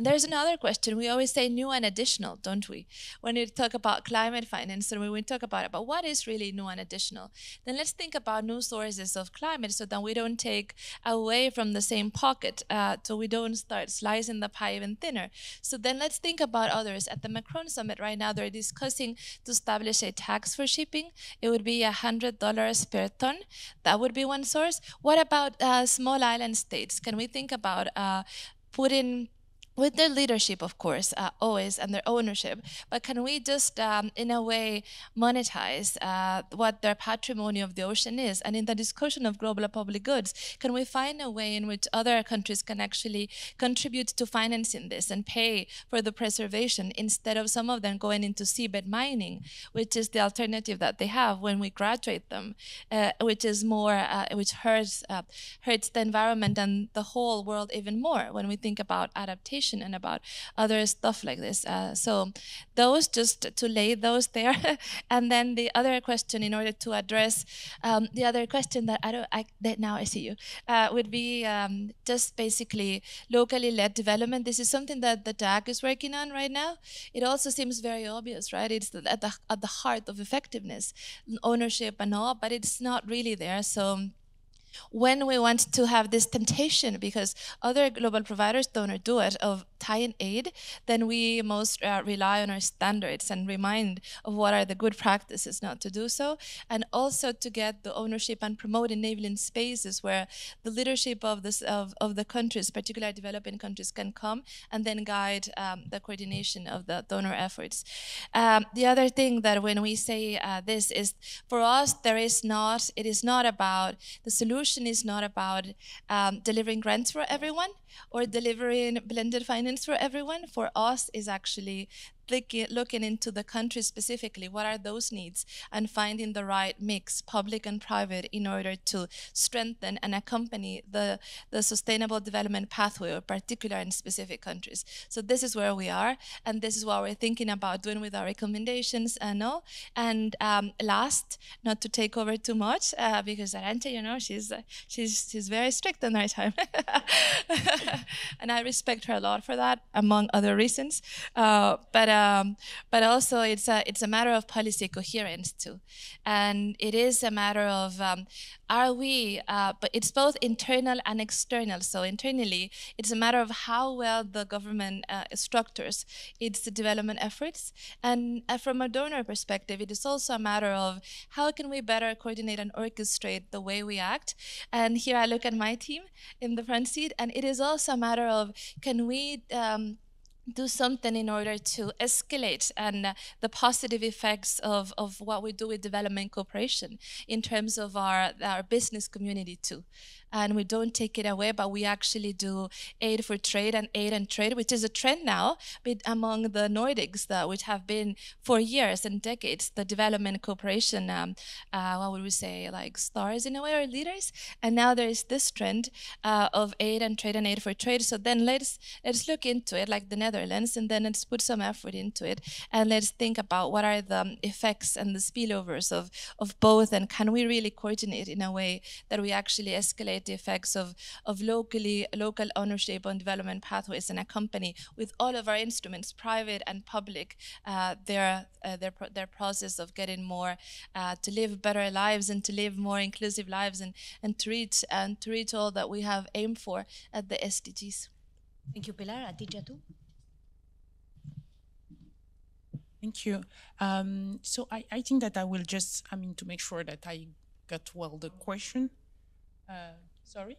there's another question. We always say new and additional, don't we? When we talk about climate finance and when we talk about it, but what is really new and additional? Then let's think about new sources of climate so that we don't take away from the same pocket, so we don't start slicing the pie even thinner. So then let's think about others. At the Macron summit right now, they're discussing to establish a tax for shipping. It would be $100 per ton. That would be one source. What about small island states? Can we think about putting, with their leadership, of course, always, and their ownership, but can we just, in a way, monetize what their patrimony of the ocean is? And in the discussion of global public goods, can we find a way in which other countries can actually contribute to financing this and pay for the preservation instead of some of them going into seabed mining, which is the alternative that they have when we graduate them, which is more, which hurts the environment and the whole world even more when we think about adaptation and about other stuff like this. So those, just to lay those there. And then the other question, in order to address the other question that now I see you, would be just basically locally led development. This is something that the DAG is working on right now. It also seems very obvious, right? It's at the heart of effectiveness, ownership and all, but it's not really there. So when we want to have this temptation, because other global providers don't do it, of tie-in aid, then we most rely on our standards and remind of what are the good practices not to do so, and also to get the ownership and promote enabling spaces where the leadership of the countries, particularly developing countries, can come and then guide the coordination of the donor efforts. The other thing that when we say this is, for us, the solution is not about delivering grants for everyone or delivering blended finance for everyone. For us is actually looking into the country specifically, what are those needs, and finding the right mix, public and private, in order to strengthen and accompany the sustainable development pathway, or particular in specific countries. So this is where we are, and this is what we're thinking about doing with our recommendations and all. And last, not to take over too much, because Arantxa, you know, she's very strict on her time, and I respect her a lot for that, among other reasons. But also it's a matter of policy coherence too, and it is a matter of but it's both internal and external. So internally, it's a matter of how well the government structures its development efforts, and from a donor perspective, it is also a matter of how can we better coordinate and orchestrate the way we act. And here I look at my team in the front seat, and it is also a matter of can we do something in order to escalate and the positive effects of what we do with development cooperation in terms of our business community too. And we don't take it away, but we actually do aid for trade and aid and trade, which is a trend now among the Nordics, which have been for years and decades, the development cooperation, what would we say, like stars in a way, or leaders. And now there is this trend of aid and aid for trade. So then let's look into it, like the Netherlands, and then let's put some effort into it. And let's think about what are the effects and the spillovers of both, and can we really coordinate in a way that we actually escalate the effects of local ownership on development pathways, and accompany with all of our instruments, private and public, their process of getting more to live better lives and to live more inclusive lives, and to reach all that we have aimed for at the SDGs. Thank you, Pilar. Aditya too. Thank you. So I think that I will just, to make sure that I got well the question. Sorry?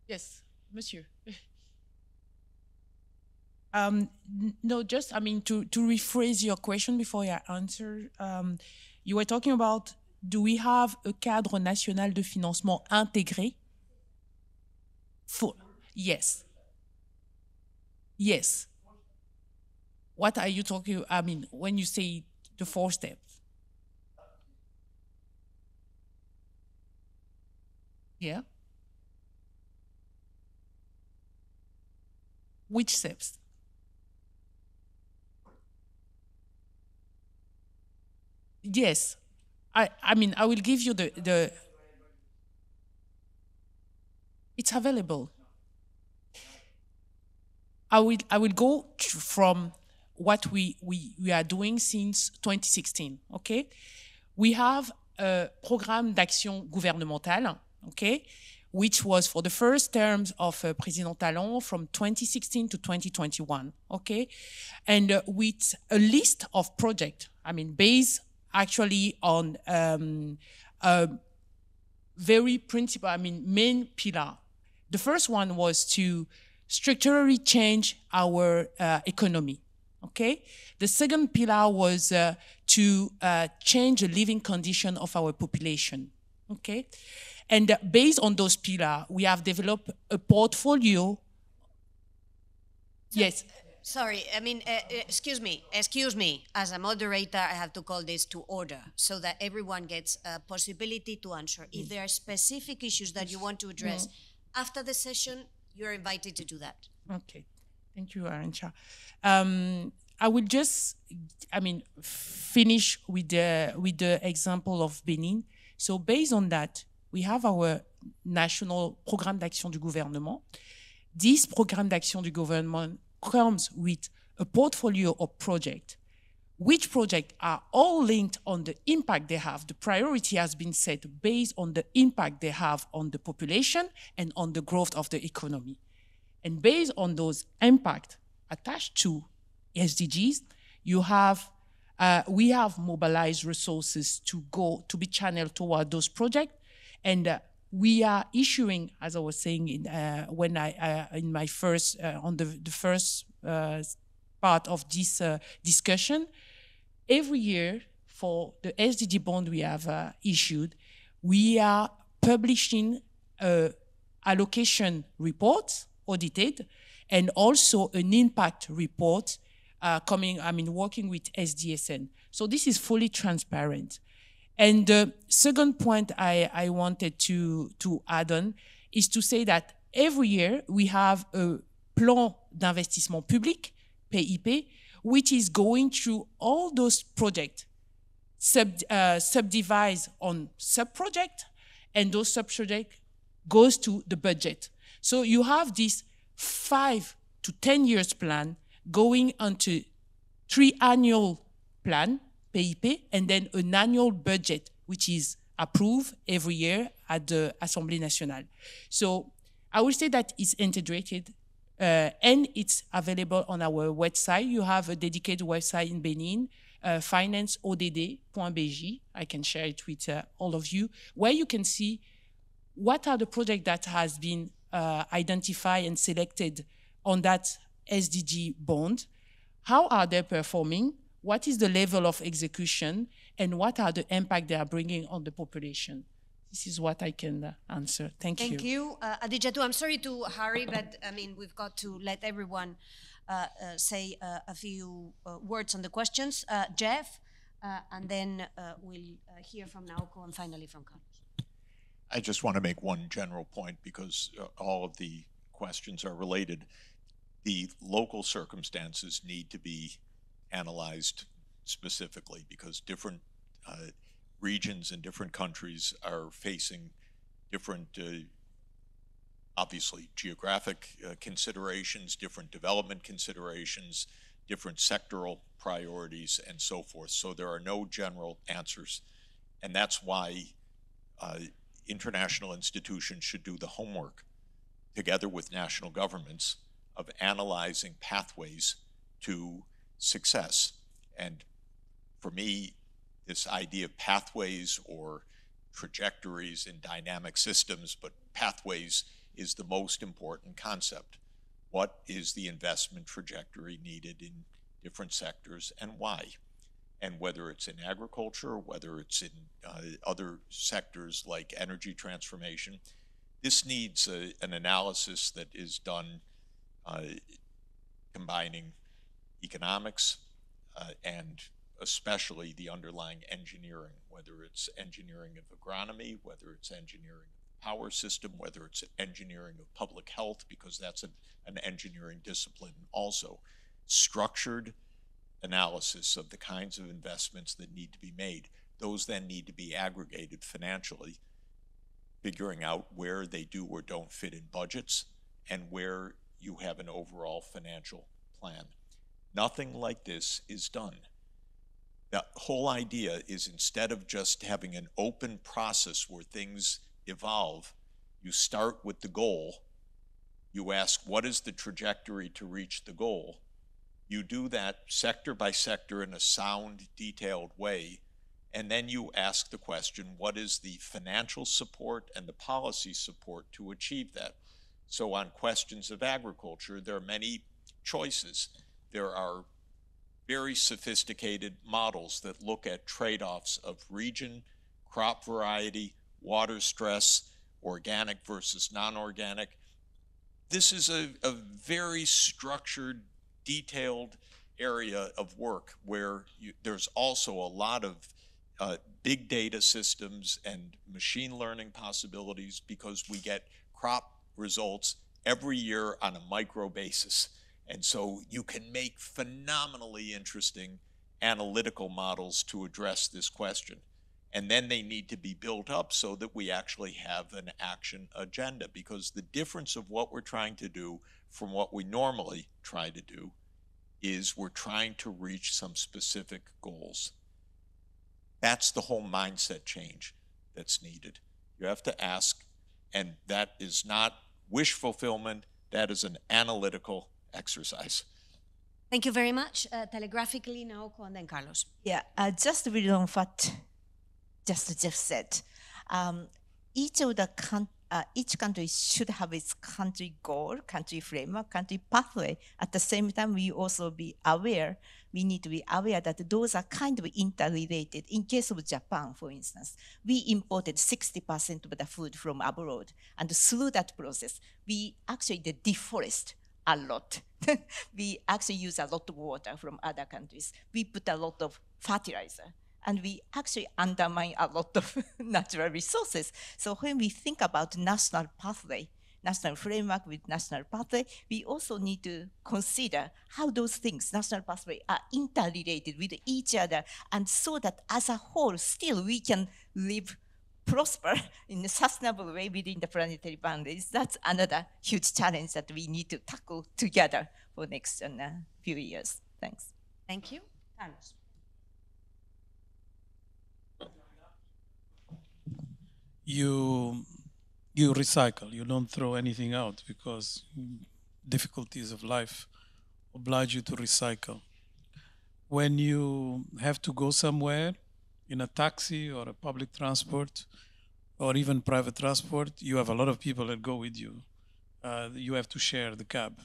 Yes, monsieur. No, just, to rephrase your question before I answer, you were talking about, do we have a cadre national de financement intégré? Yes. Yes. What are you talking, when you say the 4 steps? Yeah. Which steps? Yes. I will give you the it's available. I will go from what we are doing since 2016, okay? We have a programme d'action gouvernementale, okay, which was for the first terms of President Talon from 2016 to 2021, okay? And with a list of projects, based actually on a very principal, main pillar. The first one was to structurally change our economy, okay? The second pillar was to change the living condition of our population, okay? And based on those pillars, we have developed a portfolio. Yes. Sorry, excuse me. As a moderator, I have to call this to order so that everyone gets a possibility to answer. If there are specific issues that you want to address after the session, you're invited to do that. Okay, thank you, Arantxa. I will just, finish with the example of Benin. So based on that, we have our national programme d'action du gouvernement. This programme d'action du gouvernement comes with a portfolio of projects, which projects are all linked on the impact they have. The priority has been set based on the impact they have on the population and on the growth of the economy. And based on those impact attached to SDGs, we have mobilized resources to be channeled toward those projects, and we are issuing, as I was saying in my first on the first part of this discussion, every year for the SDG bond we have issued, we are publishing allocation reports audited, and also an impact report working with SDSN. So this is fully transparent. And the second point I wanted to add on is to say that every year we have a plan d'investissement public, PIP, which is going through all those projects, subdivided on sub-project, and those sub-projects goes to the budget. So you have this 5 to 10 years plan going onto 3 annual plan, PIP, and then an annual budget, which is approved every year at the Assemblée Nationale. So I will say that it's integrated and it's available on our website. You have a dedicated website in Benin, financeodd.bj. I can share it with all of you, where you can see what are the projects that has been identified and selected on that SDG bond, how are they performing, what is the level of execution, and what are the impact they are bringing on the population. This is what I can answer. Thank you. Thank you. Adijatu, I'm sorry to hurry, but I mean, we've got to let everyone say a few words on the questions. Jeff, and then we'll hear from Naoko and finally from Carlos. I just want to make one general point because all of the questions are related. The local circumstances need to be analyzed specifically because different regions and different countries are facing different, obviously, geographic considerations, different development considerations, different sectoral priorities, and so forth. So there are no general answers. And that's why international institutions should do the homework together with national governments of analyzing pathways to success. And for me, this idea of pathways or trajectories in dynamic systems, but pathways is the most important concept. What is the investment trajectory needed in different sectors and why? And whether it's in agriculture, whether it's in other sectors like energy transformation, this needs an analysis that is done combining economics and especially the underlying engineering, whether it's engineering of agronomy, whether it's engineering of power system, whether it's engineering of public health, because that's an engineering discipline also. Structured analysis of the kinds of investments that need to be made. Those then need to be aggregated financially, figuring out where they do or don't fit in budgets and where you have an overall financial plan. Nothing like this is done. The whole idea is instead of just having an open process where things evolve, you start with the goal. You ask, what is the trajectory to reach the goal? You do that sector by sector in a sound, detailed way, and then you ask the question, what is the financial support and the policy support to achieve that? So on questions of agriculture, there are many choices. There are very sophisticated models that look at trade-offs of region, crop variety, water stress, organic versus non-organic. This is a very structured, detailed area of work where there's also a lot of big data systems and machine learning possibilities because we get crop results every year on a micro basis. And so you can make phenomenally interesting analytical models to address this question. And then they need to be built up so that we actually have an action agenda, because the difference of what we're trying to do from what we normally try to do is we're trying to reach some specific goals. That's the whole mindset change that's needed. You have to ask, and that is not wish fulfillment, that is an analytical exercise. Thank you very much. Telegraphically, Naoko and then Carlos. Yeah, just to build on what just Jeff said. Each country should have its country goal, country framework, country pathway. At the same time, we also be aware, we need to be aware that those are kind of interrelated. In case of Japan, for instance, we imported 60% of the food from abroad. And through that process, we actually deforest a lot. We actually use a lot of water from other countries. We put a lot of fertilizer. And we actually undermine a lot of natural resources. So when we think about national pathway, national framework with national pathway, we also need to consider how those things, national pathway, are interrelated with each other, and so that as a whole, still we can live, prosper in a sustainable way within the planetary boundaries. That's another huge challenge that we need to tackle together for next few years. Thanks. Thank you. Carlos. You recycle, you don't throw anything out because difficulties of life oblige you to recycle. When you have to go somewhere in a taxi or a public transport or even private transport, you have a lot of people that go with you. You have to share the cab.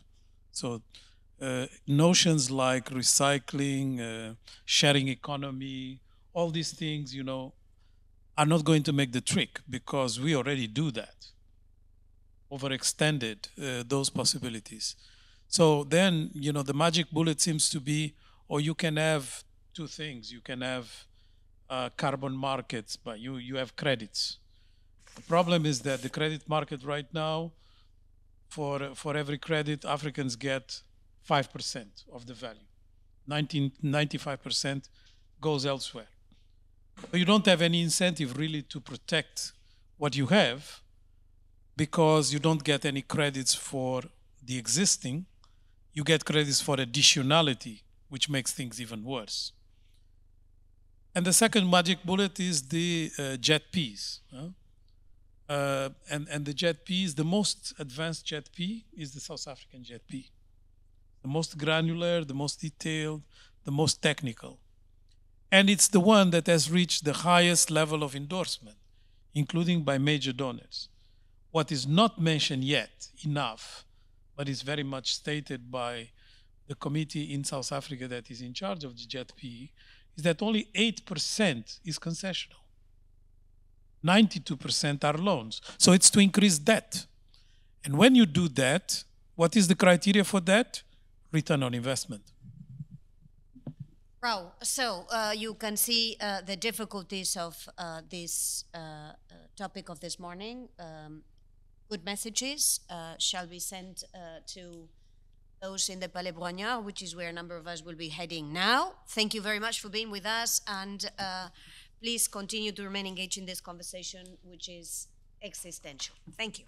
So notions like recycling, sharing economy, all these things, are not going to make the trick because we already do that. Overextended those possibilities. So then, the magic bullet seems to be, you can have two things. You can have carbon markets, but you have credits. The problem is that the credit market right now, for every credit, Africans get 5% of the value. 95% goes elsewhere. But you don't have any incentive really to protect what you have because you don't get any credits for the existing. You get credits for additionality, which makes things even worse. And the second magic bullet is the JETPs. And the JETPs, the most advanced JETP is the South African JETP. The most granular, the most detailed, the most technical. And it's the one that has reached the highest level of endorsement, including by major donors. What is not mentioned yet enough, but is very much stated by the committee in South Africa that is in charge of the JETP, is that only 8% is concessional. 92% are loans. So it's to increase debt. And when you do that, what is the criteria for that? Return on investment. Wow. So you can see the difficulties of this topic of this morning. Good messages shall be sent to those in the Palais Brognard, which is where a number of us will be heading now. Thank you very much for being with us, and please continue to remain engaged in this conversation, which is existential. Thank you.